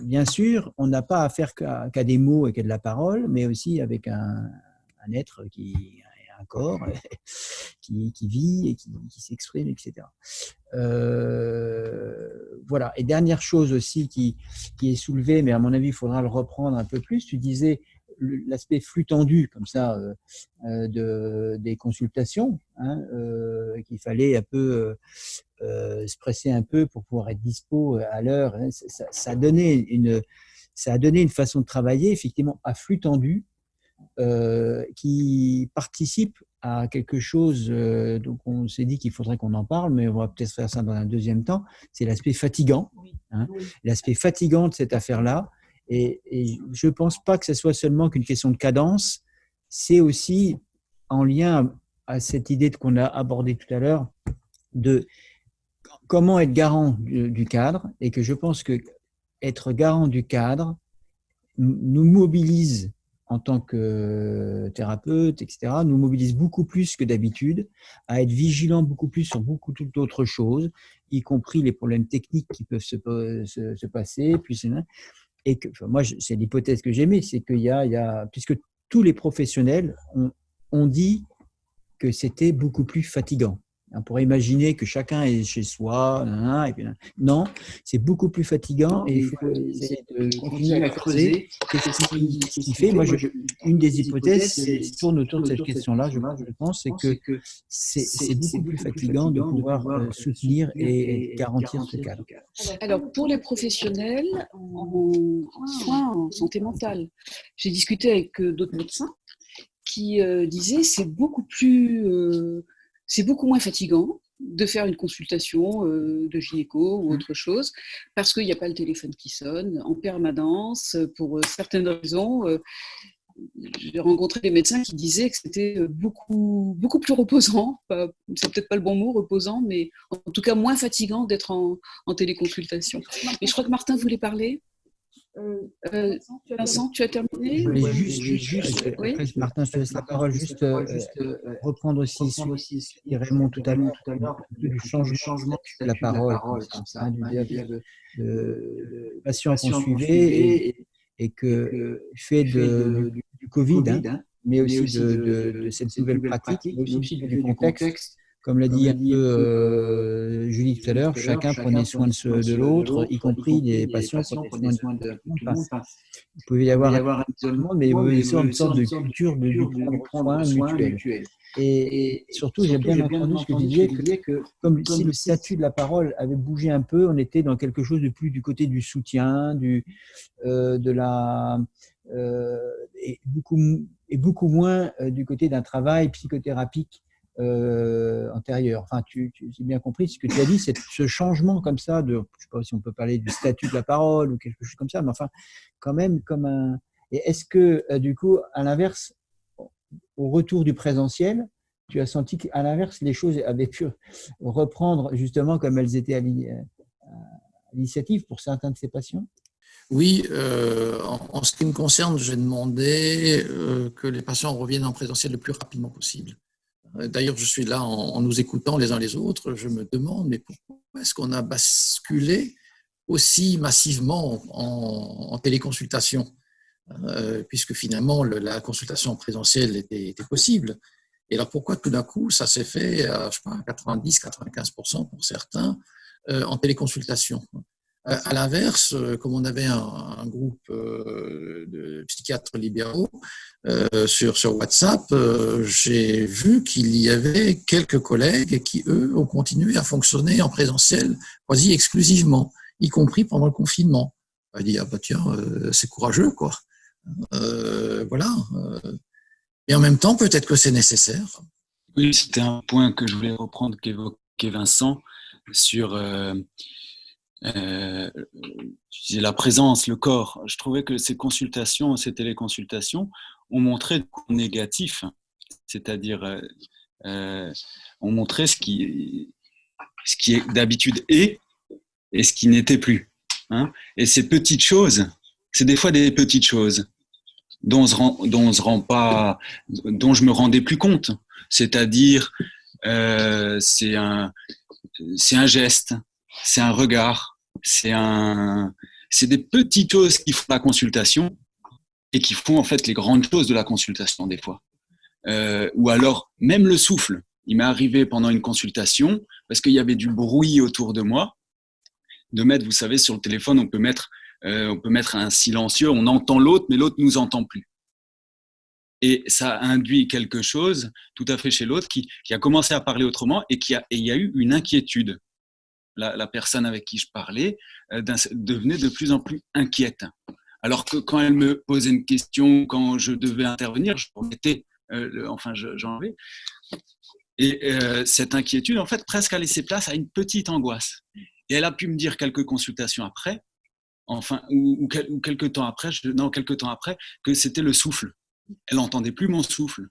bien sûr, on n'a pas affaire qu'à des mots et qu'à de la parole, mais aussi avec un être qui a un corps qui vit et qui s'exprime, etc. Voilà. Et dernière chose aussi qui est soulevée, mais à mon avis, il faudra le reprendre un peu plus. Tu disais l'aspect flux tendu, comme ça, des consultations, hein, qu'il fallait un peu se presser un peu pour pouvoir être dispo à l'heure. Hein. Ça a donné une façon de travailler, effectivement, à flux tendu, qui participe à quelque chose, donc on s'est dit qu'il faudrait qu'on en parle, mais on va peut-être faire ça dans un deuxième temps, c'est l'aspect fatigant, hein, l'aspect fatigant de cette affaire-là, et je ne pense pas que ce soit seulement qu'une question de cadence, c'est aussi en lien à cette idée qu'on a abordée tout à l'heure, de comment être garant du cadre, et que je pense que être garant du cadre nous mobilise en tant que thérapeute, etc., nous mobilise beaucoup plus que d'habitude à être vigilant beaucoup plus sur beaucoup d'autres choses, y compris les problèmes techniques qui peuvent se passer. Et que, enfin, moi, c'est l'hypothèse que j'aimais, c'est qu'il y a, puisque tous les professionnels ont dit que c'était beaucoup plus fatigant. On pourrait imaginer que chacun est chez soi, et puis, non, c'est beaucoup plus fatigant et il faut essayer de continuer à creuser qu'est-ce qui fait. Moi, une des hypothèses tourne autour de cette question-là, je pense, c'est que c'est beaucoup plus fatigant de pouvoir soutenir et garantir ce cadre. Alors, pour les professionnels en soins en santé mentale, j'ai discuté avec d'autres médecins qui disait c'est beaucoup moins fatigant de faire une consultation de gynéco ou autre chose, parce qu'il n'y a pas le téléphone qui sonne en permanence, pour certaines raisons. J'ai rencontré des médecins qui disaient que c'était beaucoup plus reposant, c'est peut-être pas le bon mot, reposant, mais en tout cas moins fatigant d'être en téléconsultation. Mais je crois que Martin voulait parler. Vincent, tu as terminé? Je voulais juste, oui. Martin, je te laisse la parole, juste reprendre aussi ce qui Raymond tout à l'heure, du changement de la parole, comme ça, de patients qu'on suivait et que fait du Covid, mais aussi de cette nouvelle pratique, mais aussi du contexte. Comme l'a dit un peu Julie tout à l'heure, chacun prenait soin de l'autre, y compris les patients prenaient soin de tout le monde. Il pouvait y avoir un isolement, mais il y avait une sorte de culture du prendre soin mutuel. Et surtout, j'ai bien entendu ce que tu disais, que comme si le statut de la parole avait bougé un peu, on était dans quelque chose de plus du côté du soutien, et beaucoup moins du côté d'un travail psychothérapique antérieur. Enfin, j'ai bien compris ce que tu as dit, c'est ce changement comme ça je ne sais pas si on peut parler du statut de la parole ou quelque chose comme ça, mais enfin, quand même comme un. Et est-ce que du coup, à l'inverse, au retour du présentiel, tu as senti qu'à l'inverse, les choses avaient pu reprendre justement comme elles étaient à l'initiative pour certains de ces patients? Oui, en ce qui me concerne, j'ai demandé que les patients reviennent en présentiel le plus rapidement possible. D'ailleurs, je suis là en nous écoutant les uns les autres, je me demande, mais pourquoi est-ce qu'on a basculé aussi massivement en téléconsultation, puisque finalement la consultation en présentiel était possible. Et alors pourquoi tout d'un coup ça s'est fait à, je sais pas, 90-95% pour certains en téléconsultation? À l'inverse, comme on avait un groupe de psychiatres libéraux sur WhatsApp, j'ai vu qu'il y avait quelques collègues qui, eux, ont continué à fonctionner en présentiel quasi exclusivement, y compris pendant le confinement. On a dit, ah bah tiens, c'est courageux, quoi. Voilà. Et en même temps, peut-être que c'est nécessaire. Oui, c'était un point que je voulais reprendre qu'évoquait Vincent sur la présence, le corps. Je trouvais que ces consultations, ces téléconsultations ont montré le côté négatif, c'est-à-dire ont montré ce qui est d'habitude et ce qui n'était plus. Hein. Et ces petites choses, c'est des fois des petites choses dont je me rendais plus compte. C'est-à-dire, c'est un geste, c'est un regard, c'est des petites choses qui font la consultation et qui font en fait les grandes choses de la consultation des fois. Ou alors même le souffle. Il m'est arrivé pendant une consultation, parce qu'il y avait du bruit autour de moi, de mettre, vous savez, sur le téléphone, on peut mettre un silencieux, on entend l'autre, mais l'autre ne nous entend plus. Et ça induit quelque chose tout à fait chez l'autre qui a commencé à parler autrement et il y a eu une inquiétude. La personne avec qui je parlais devenait de plus en plus inquiète. Alors que quand elle me posait une question, quand je devais intervenir, je remettais, j'enlevais. Et cette inquiétude, en fait, presque a laissé place à une petite angoisse. Et elle a pu me dire quelques consultations après, ou quelques temps après, que c'était le souffle. Elle n'entendait plus mon souffle.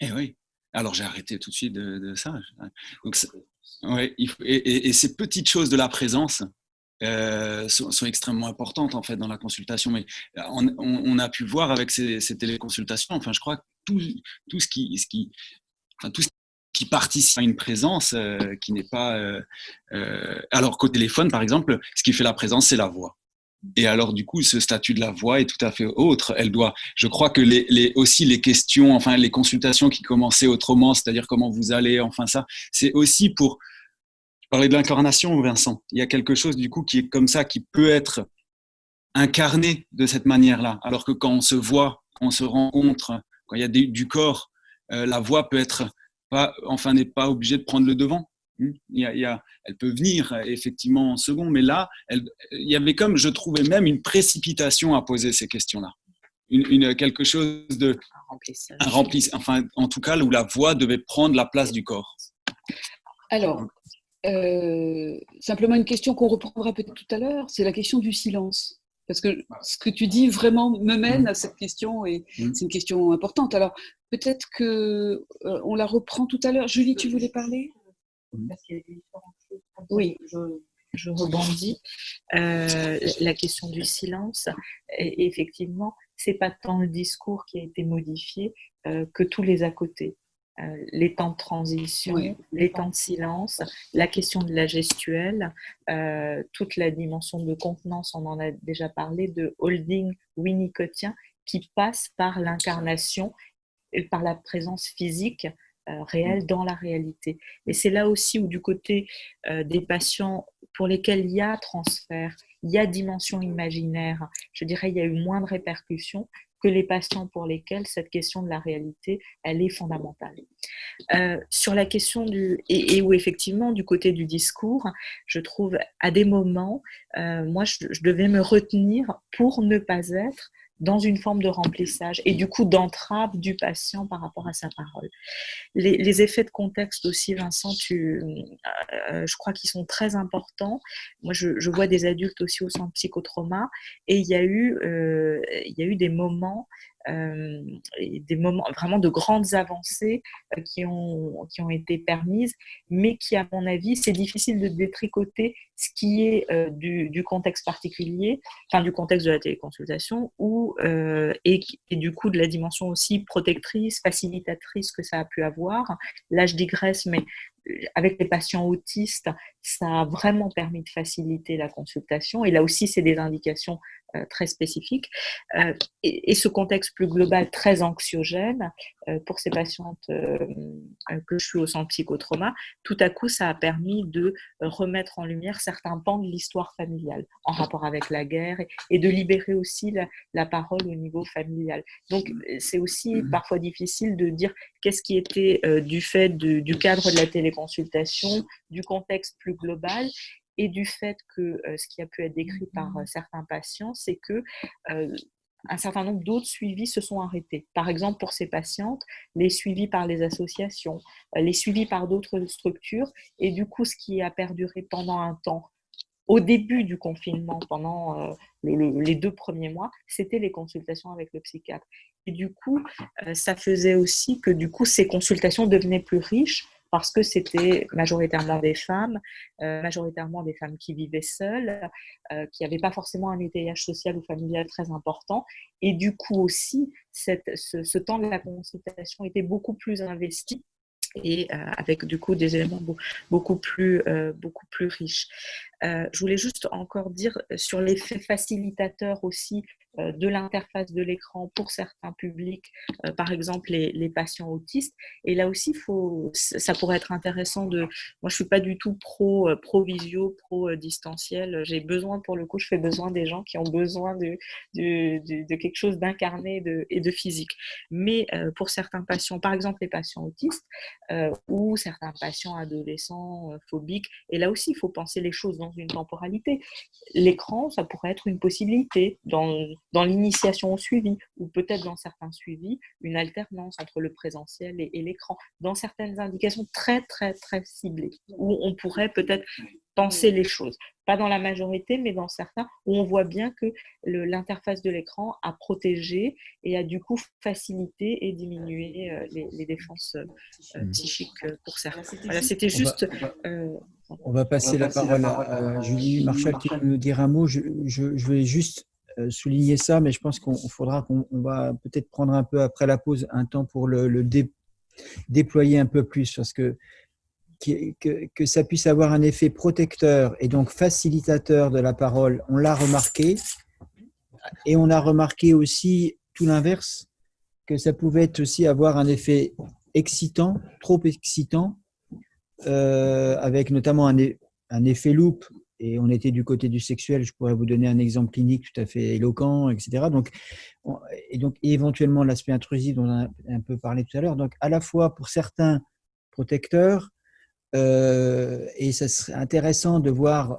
Et oui. Alors j'ai arrêté tout de suite de ça. Donc, ouais, et ces petites choses de la présence sont extrêmement importantes en fait dans la consultation. Mais on a pu voir avec ces téléconsultations. Enfin, je crois que tout ce qui participe à une présence qui n'est pas. Alors qu'au téléphone, par exemple, ce qui fait la présence, c'est la voix. Et alors, du coup, ce statut de la voix est tout à fait autre. Je crois que aussi les questions, enfin, les consultations qui commençaient autrement, c'est-à-dire comment vous allez, enfin, ça, c'est aussi pour. Je parlais de l'incarnation, Vincent. Il y a quelque chose, du coup, qui est comme ça, qui peut être incarné de cette manière-là. Alors que quand on se voit, quand on se rencontre, quand il y a du corps, la voix peut être n'est pas obligée de prendre le devant. Elle peut venir effectivement en second, mais là, il y avait comme, je trouvais même une précipitation à poser ces questions-là. quelque chose de remplissage. un remplissage, enfin, en tout cas, où la voix devait prendre la place du corps. Alors, simplement une question qu'on reprendra peut-être tout à l'heure, c'est la question du silence. Parce que ce que tu dis vraiment me mène à cette question et c'est une question importante. Alors, peut-être que on la reprend tout à l'heure. Julie, tu voulais parler ? Parce qu'il y a différentes choses. Oui. Je rebondis. La question du silence, et effectivement, c'est pas tant le discours qui a été modifié que tous les à côté. Les temps de transition, Oui. les temps de silence, la question de la gestuelle, toute la dimension de contenance, on en a déjà parlé, de holding winnicottien qui passe par l'incarnation et par la présence physique réelle dans la réalité. Et c'est là aussi où du côté des patients pour lesquels il y a transfert, il y a dimension imaginaire, je dirais il y a eu moins de répercussions que les patients pour lesquels cette question de la réalité, elle est fondamentale. Sur la question et où effectivement, du côté du discours, je trouve à des moments, moi, je devais me retenir pour ne pas être dans une forme de remplissage et du coup d'entrave du patient par rapport à sa parole. Les effets de contexte aussi, Vincent, je crois qu'ils sont très importants. Moi, je vois des adultes aussi au centre psychotrauma et il y a eu des moments vraiment de grandes avancées qui ont été permises, mais qui, à mon avis, c'est difficile de détricoter ce qui est du contexte particulier, enfin du contexte de la téléconsultation, et du coup de la dimension aussi protectrice, facilitatrice que ça a pu avoir. Là, je digresse, mais avec les patients autistes, ça a vraiment permis de faciliter la consultation. Et là aussi, c'est des indications très spécifiques. Et ce contexte plus global, très anxiogène, pour ces patientes que je suis au centre psychotrauma, tout à coup, ça a permis de remettre en lumière certains pans de l'histoire familiale en rapport avec la guerre et de libérer aussi la parole au niveau familial. Donc, c'est aussi parfois difficile de dire qu'est-ce qui était du fait du cadre de la téléconsultation, du contexte plus global et du fait que ce qui a pu être décrit par certains patients, c'est que un certain nombre d'autres suivis se sont arrêtés. Par exemple, pour ces patientes, les suivis par les associations, les suivis par d'autres structures, et du coup, ce qui a perduré pendant un temps, au début du confinement, pendant les 2 premiers mois, c'était les consultations avec le psychiatre. Et du coup, ça faisait aussi que du coup, ces consultations devenaient plus riches parce que c'était majoritairement des femmes qui vivaient seules, qui n'avaient pas forcément un étayage social ou familial très important. Et du coup aussi, ce temps de la consultation était beaucoup plus investi et avec du coup des éléments beaucoup plus riches. Je voulais juste encore dire sur l'effet facilitateur aussi de l'interface de l'écran pour certains publics, par exemple les patients autistes. Et là aussi, ça pourrait être intéressant moi je ne suis pas du tout pro visio, pro distanciel. J'ai besoin, pour le coup, je fais besoin des gens qui ont besoin de quelque chose d'incarné et de physique. Mais pour certains patients, par exemple les patients autistes, ou certains patients adolescents phobiques, et là aussi, il faut penser les choses dans une temporalité. L'écran, ça pourrait être une possibilité dans l'initiation au suivi, ou peut-être dans certains suivis, une alternance entre le présentiel et l'écran, dans certaines indications très, très, très ciblées, où on pourrait peut-être penser les choses. Pas dans la majorité, mais dans certains, où on voit bien que l'interface de l'écran a protégé et a du coup facilité et diminué les défenses psychiques pour certains. Voilà, c'était juste... On va passer la parole à Julie Marchal qui va nous dire un mot. Je vais juste souligner ça, mais je pense qu'on va peut-être prendre un peu après la pause un temps pour le déployer un peu plus, parce que ça puisse avoir un effet protecteur et donc facilitateur de la parole, on l'a remarqué. Et on a remarqué aussi tout l'inverse, que ça pouvait aussi avoir un effet excitant, trop excitant, avec notamment un effet loupe, et on était du côté du sexuel, je pourrais vous donner un exemple clinique tout à fait éloquent, etc. Donc, et éventuellement l'aspect intrusif dont on a un peu parlé tout à l'heure. Donc, à la fois pour certains protecteurs, et ça serait intéressant de voir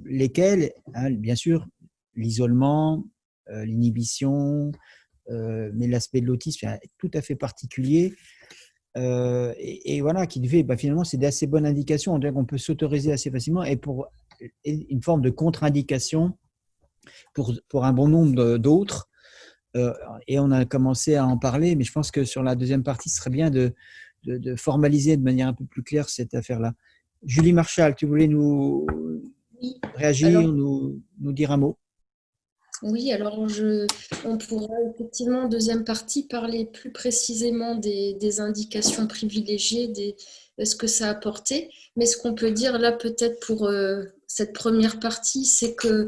lesquels, hein, bien sûr, l'isolement, l'inhibition, mais l'aspect de l'autisme est tout à fait particulier. Et voilà, qui devait, finalement, c'est d'assez bonnes indications. Donc, on peut s'autoriser assez facilement et pour une forme de contre-indication pour un bon nombre d'autres. Et on a commencé à en parler, mais je pense que sur la deuxième partie, ce serait bien de formaliser de manière un peu plus claire cette affaire-là. Julie Marchal, tu voulais nous réagir, Alors, nous dire un mot? oui, alors on pourra effectivement en deuxième partie parler plus précisément des indications privilégiées, de ce que ça a apporté. Mais ce qu'on peut dire là peut-être pour cette première partie, c'est que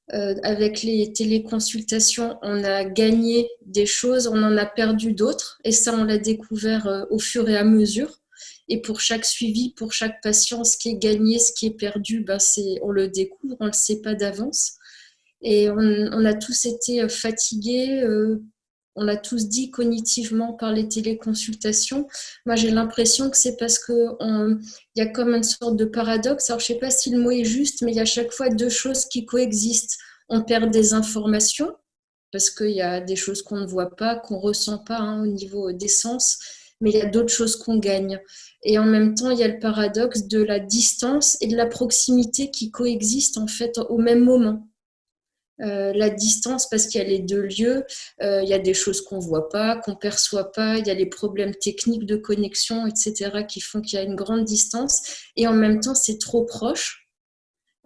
avec les téléconsultations, on a gagné des choses, on en a perdu d'autres, et ça, on l'a découvert au fur et à mesure. Et pour chaque suivi, pour chaque patient, ce qui est gagné, ce qui est perdu, on le découvre, on ne le sait pas d'avance. Et on a tous été fatigués, on l'a tous dit cognitivement par les téléconsultations. Moi, j'ai l'impression que c'est parce qu'il y a comme une sorte de paradoxe. Alors, je ne sais pas si le mot est juste, mais il y a à chaque fois deux choses qui coexistent. On perd des informations, parce qu'il y a des choses qu'on ne voit pas, qu'on ne ressent pas au niveau des sens, mais il y a d'autres choses qu'on gagne. Et en même temps, il y a le paradoxe de la distance et de la proximité qui coexistent en fait au même moment. La distance parce qu'il y a les deux lieux, il y a des choses qu'on ne voit pas, qu'on ne perçoit pas, il y a les problèmes techniques de connexion, etc., qui font qu'il y a une grande distance. Et en même temps, c'est trop proche.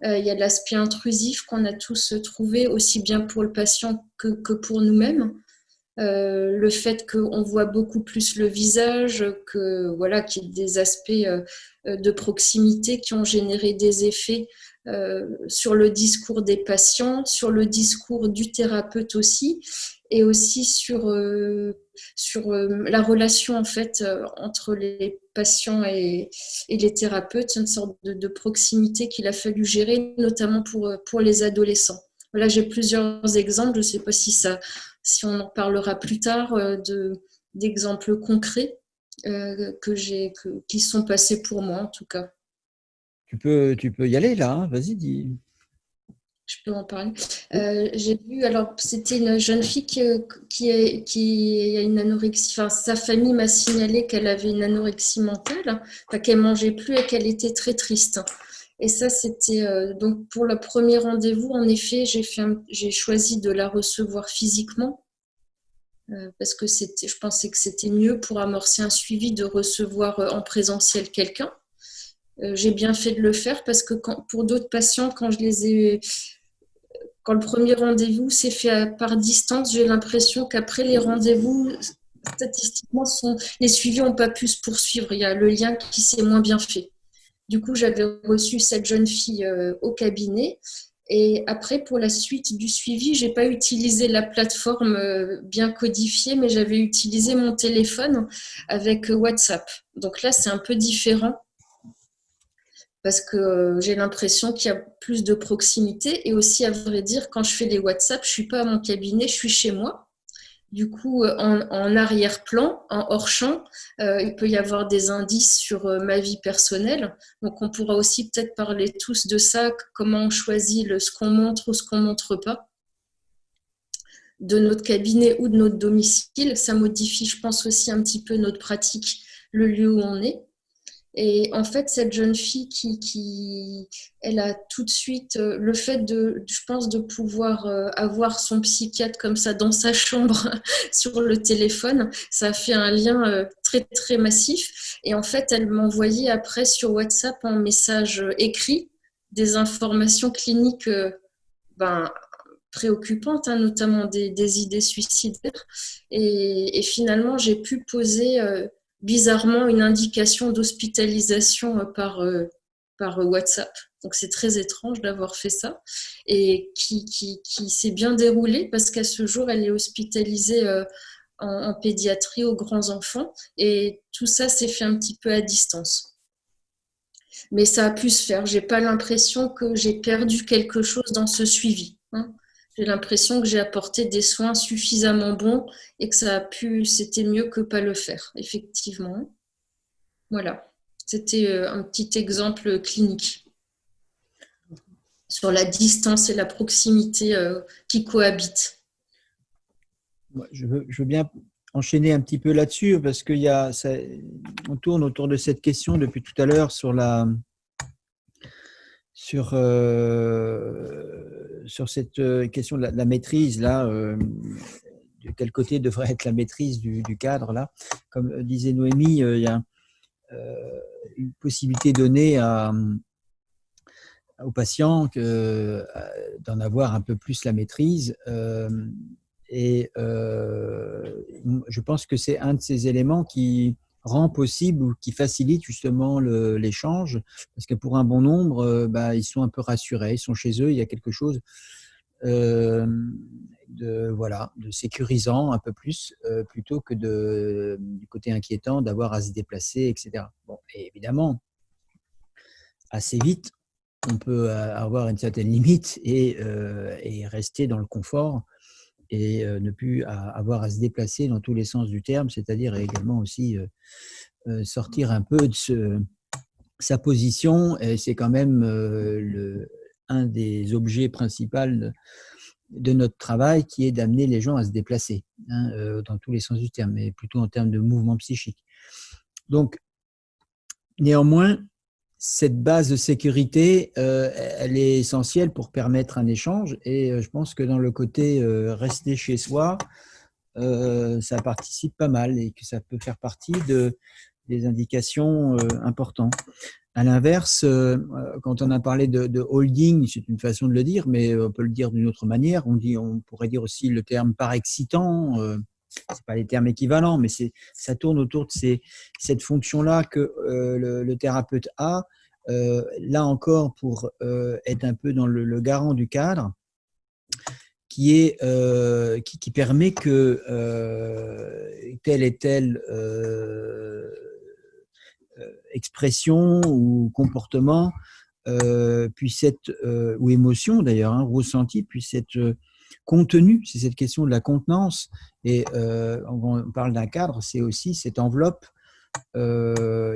Il y a l'aspect intrusif qu'on a tous trouvé, aussi bien pour le patient que pour nous-mêmes. Le fait qu'on voit beaucoup plus le visage, qu'il y ait des aspects de proximité qui ont généré des effets sur le discours des patients, sur le discours du thérapeute aussi, et aussi sur la relation en fait entre les patients et les thérapeutes, une sorte de proximité qu'il a fallu gérer, notamment pour les adolescents. Là, j'ai plusieurs exemples, je ne sais pas si on en parlera plus tard, d'exemples concrets qui sont passés pour moi en tout cas. Tu peux y aller là, hein. Vas-y, dis. Je peux en parler. J'ai vu, alors c'était une jeune fille qui a une anorexie, enfin sa famille m'a signalé qu'elle avait une anorexie mentale, enfin, qu'elle mangeait plus et qu'elle était très triste. Et ça, c'était donc pour le premier rendez-vous, en effet, j'ai choisi de la recevoir physiquement parce que je pensais que c'était mieux pour amorcer un suivi de recevoir en présentiel quelqu'un. J'ai bien fait de le faire parce que pour d'autres patients, quand le premier rendez-vous s'est fait par distance, j'ai l'impression qu'après les rendez-vous, statistiquement, les suivis n'ont pas pu se poursuivre. Il y a le lien qui s'est moins bien fait. Du coup, j'avais reçu cette jeune fille au cabinet. Et après, pour la suite du suivi, je n'ai pas utilisé la plateforme bien codifiée, mais j'avais utilisé mon téléphone avec WhatsApp. Donc là, c'est un peu différent parce que j'ai l'impression qu'il y a plus de proximité. Et aussi, à vrai dire, quand je fais des WhatsApp, je ne suis pas à mon cabinet, je suis chez moi. Du coup, en arrière-plan, en hors-champ, il peut y avoir des indices sur ma vie personnelle. Donc, on pourra aussi peut-être parler tous de ça, comment on choisit ce qu'on montre ou ce qu'on ne montre pas de notre cabinet ou de notre domicile. Ça modifie, je pense, aussi un petit peu notre pratique, le lieu où on est. Et en fait, cette jeune fille elle a tout de suite le fait je pense, de pouvoir avoir son psychiatre comme ça dans sa chambre sur le téléphone, ça a fait un lien très, très massif. Et en fait, elle m'envoyait après sur WhatsApp en message écrit des informations cliniques préoccupantes, notamment des idées suicidaires. Et finalement, j'ai pu poser bizarrement une indication d'hospitalisation par WhatsApp. Donc c'est très étrange d'avoir fait ça et qui s'est bien déroulé parce qu'à ce jour, elle est hospitalisée en pédiatrie aux grands enfants et tout ça s'est fait un petit peu à distance. Mais ça a pu se faire. J'ai pas l'impression que j'ai perdu quelque chose dans ce suivi. J'ai l'impression que j'ai apporté des soins suffisamment bons et que c'était mieux que pas le faire, effectivement. Voilà, c'était un petit exemple clinique sur la distance et la proximité qui cohabitent. Je veux bien enchaîner un petit peu là-dessus parce on tourne autour de cette question depuis tout à l'heure sur cette question de la maîtrise là. De quel côté devrait être la maîtrise du cadre là? Comme disait Noémie, il y a une possibilité donnée aux patients d'en avoir un peu plus la maîtrise. Et je pense que c'est un de ces éléments qui rend possible ou qui facilite justement l'échange, parce que pour un bon nombre, ils sont un peu rassurés, ils sont chez eux, il y a quelque chose de sécurisant un peu plus, plutôt que du côté inquiétant d'avoir à se déplacer, etc. Bon, et évidemment, assez vite, on peut avoir une certaine limite et rester dans le confort et ne plus avoir à se déplacer dans tous les sens du terme, c'est-à-dire également aussi sortir un peu de sa position. Et c'est quand même un des objets principaux de notre travail, qui est d'amener les gens à se déplacer, dans tous les sens du terme, mais plutôt en termes de mouvement psychique. Donc, néanmoins, cette base de sécurité, elle est essentielle pour permettre un échange, et je pense que dans le côté rester chez soi, ça participe pas mal et que ça peut faire partie des indications importantes. À l'inverse, quand on a parlé de holding, c'est une façon de le dire, mais on peut le dire d'une autre manière. On pourrait dire aussi le terme parexcitant. C'est pas les termes équivalents, mais ça tourne autour de cette fonction-là que le thérapeute a, là encore pour être un peu dans le garant du cadre, qui permet que telle et telle expression ou comportement puisse être, ou émotion d'ailleurs, ressenti, puisse être contenu. C'est cette question de la contenance. Et on parle d'un cadre, c'est aussi cette enveloppe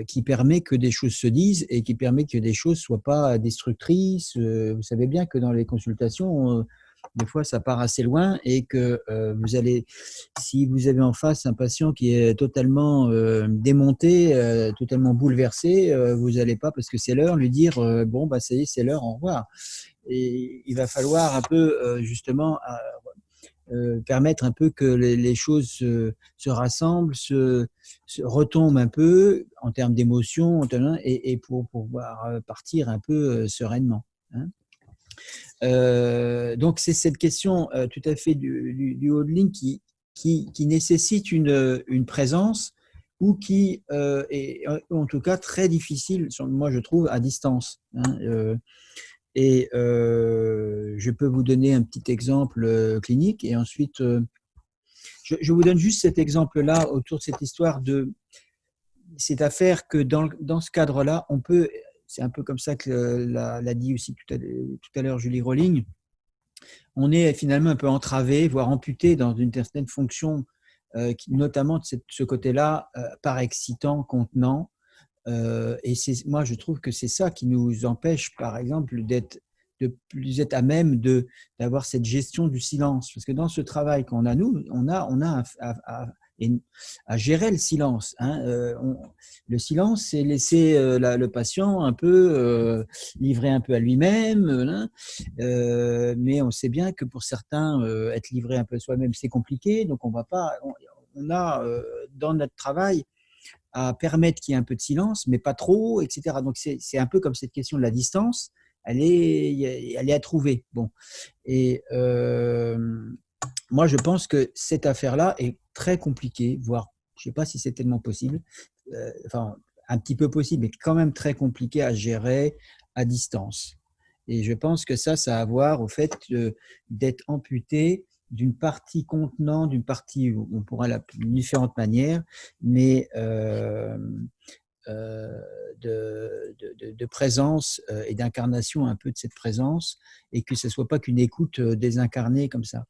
qui permet que des choses se disent et qui permet que des choses ne soient pas destructrices. Vous savez bien que dans les consultations, des fois, ça part assez loin et que si vous avez en face un patient qui est totalement démonté, totalement bouleversé, vous n'allez pas, parce que c'est l'heure, lui dire bon, ça y est, c'est l'heure, au revoir. Et il va falloir un peu justement permettre un peu que les choses se rassemblent, se retombent un peu en termes d'émotion, et pour pouvoir partir un peu sereinement. Donc, c'est cette question tout à fait du holding qui nécessite une présence, ou qui est en tout cas très difficile, moi je trouve, à distance. Et je peux vous donner un petit exemple clinique, et ensuite je vous donne juste cet exemple-là autour de cette histoire de cette affaire que dans ce cadre-là, on peut. C'est un peu comme ça que l'a dit aussi tout à l'heure Julie Rolling. On est finalement un peu entravé, voire amputé dans une certaine fonction, notamment de ce côté-là, parexcitant, contenant. Et moi, je trouve que c'est ça qui nous empêche, par exemple, de plus être à même d'avoir cette gestion du silence. Parce que dans ce travail qu'on a, nous, on a à gérer le silence. Le silence, c'est laisser le patient un peu livré un peu à lui-même. Mais on sait bien que pour certains, être livré un peu à soi-même, c'est compliqué. Donc, on a dans notre travail à permettre qu'il y ait un peu de silence, mais pas trop, etc. Donc, c'est un peu comme cette question de la distance. Elle est à trouver. Bon. Et moi, je pense que cette affaire-là est très compliquée, voire, je ne sais pas si c'est tellement possible, enfin, un petit peu possible, mais quand même très compliqué à gérer à distance. Et je pense que ça a à voir au fait d'être amputé d'une partie contenant, d'une partie, on pourra l'appeler de différentes manières, mais de présence et d'incarnation un peu de cette présence, et que ce ne soit pas qu'une écoute désincarnée comme ça.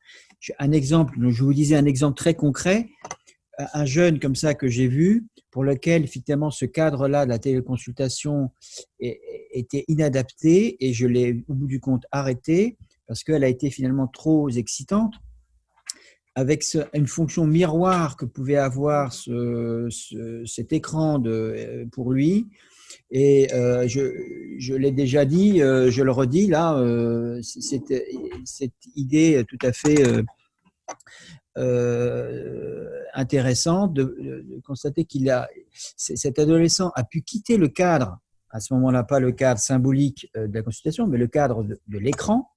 Un exemple, je vous disais un exemple très concret, un jeune comme ça que j'ai vu, pour lequel effectivement ce cadre-là de la téléconsultation était inadapté, et je l'ai au bout du compte arrêté parce qu'elle a été finalement trop excitante. avec une fonction miroir que pouvait avoir cet écran pour lui. Et je l'ai déjà dit, je le redis là, cette idée tout à fait intéressante de constater cet adolescent a pu quitter le cadre, à ce moment-là, pas le cadre symbolique de la consultation, mais le cadre de l'écran,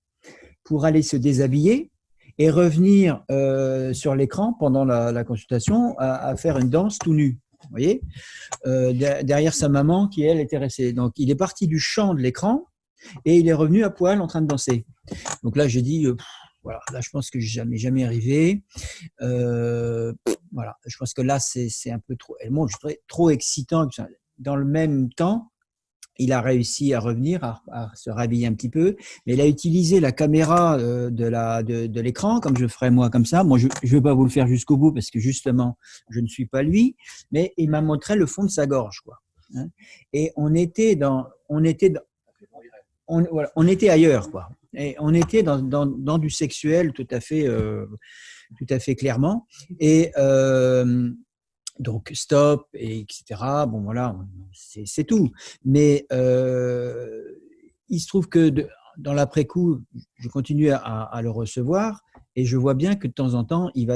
pour aller se déshabiller et revenir sur l'écran pendant la consultation à faire une danse tout nu. Vous voyez, derrière sa maman qui, elle, était restée. Donc, il est parti du champ de l'écran et il est revenu à poil en train de danser. Donc là, j'ai dit, voilà, là, je pense que je n'ai jamais arrivé. Voilà, je pense que là, c'est un peu trop, bon, je trouvais trop excitant. Dans le même temps, il a réussi à revenir, à se rhabiller un petit peu, mais il a utilisé la caméra de l'écran, comme je ferais moi comme ça. Moi, je ne vais pas vous le faire jusqu'au bout parce que justement, je ne suis pas lui, mais il m'a montré le fond de sa gorge, quoi. Hein. Et on était ailleurs, quoi. Et on était dans du sexuel tout à fait clairement. Et donc stop, et etc. Bon voilà, c'est tout. Mais il se trouve que dans l'après-coup, je continue à le recevoir et je vois bien que de temps en temps, il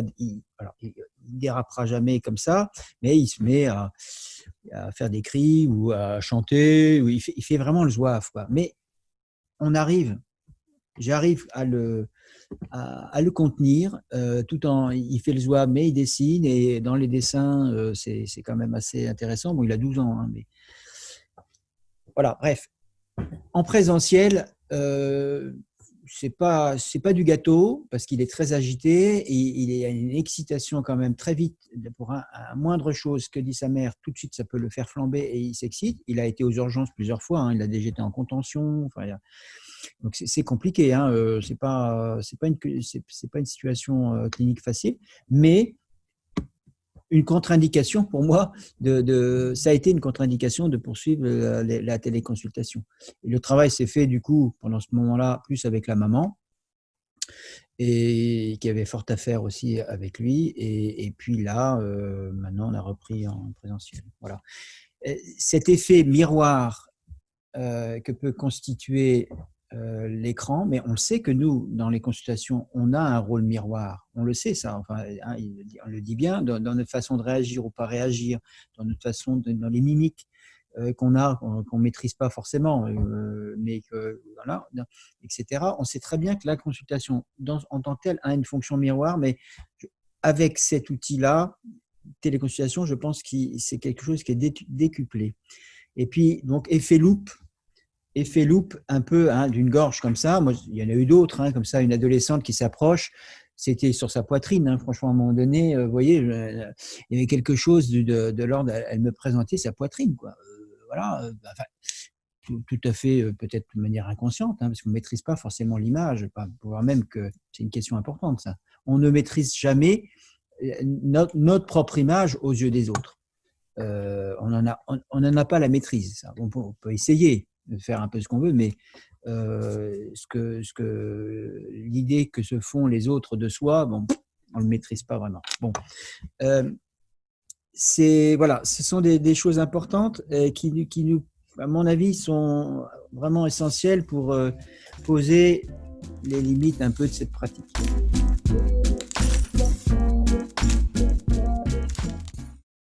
dérapera jamais comme ça, mais il se met à faire des cris ou à chanter, ou il fait vraiment le zouave, quoi. Mais j'arrive à le contenir, tout en, il fait le zouave, mais il dessine, et dans les dessins, c'est quand même assez intéressant. Bon, il a 12 ans, hein, mais voilà, bref. En présentiel, c'est pas du gâteau, parce qu'il est très agité, et il a une excitation quand même très vite, pour un moindre chose que dit sa mère, tout de suite ça peut le faire flamber, et il s'excite. Il a été aux urgences plusieurs fois, hein, il a déjà été en contention, enfin, donc c'est compliqué, hein, c'est pas une situation clinique facile, mais une contre-indication pour moi, ça a été une contre-indication de poursuivre la téléconsultation. Et le travail s'est fait du coup pendant ce moment-là plus avec la maman, et qui avait fort à faire aussi avec lui, et puis là, maintenant on a repris en présentiel. Voilà. Cet effet miroir que peut constituer l'écran, mais on le sait que nous, dans les consultations, on a un rôle miroir. On le sait, ça. Enfin, hein, on le dit bien, dans notre façon de réagir ou pas réagir, dans notre façon, dans les mimiques qu'on maîtrise pas forcément, mais que voilà, etc. On sait très bien que la consultation, en tant que telle, a une fonction miroir, mais avec cet outil-là, téléconsultation, je pense que c'est quelque chose qui est décuplé. Et puis, donc, effet loupe un peu, hein, d'une gorge comme ça. Moi, il y en a eu d'autres, hein, comme ça, une adolescente qui s'approche, c'était sur sa poitrine, hein, franchement, à un moment donné, vous voyez, il y avait quelque chose de l'ordre, elle me présentait sa poitrine, quoi. Voilà, enfin, tout à fait, peut-être de manière inconsciente, hein, parce qu'on ne maîtrise pas forcément l'image, voire même que c'est une question importante, ça. On ne maîtrise jamais notre propre image aux yeux des autres. On n'en a pas la maîtrise, ça. On peut essayer de faire un peu ce qu'on veut, mais l'idée que se font les autres de soi, bon, on ne le maîtrise pas vraiment. Bon, voilà, ce sont des choses importantes qui nous, à mon avis, sont vraiment essentielles pour poser les limites un peu de cette pratique.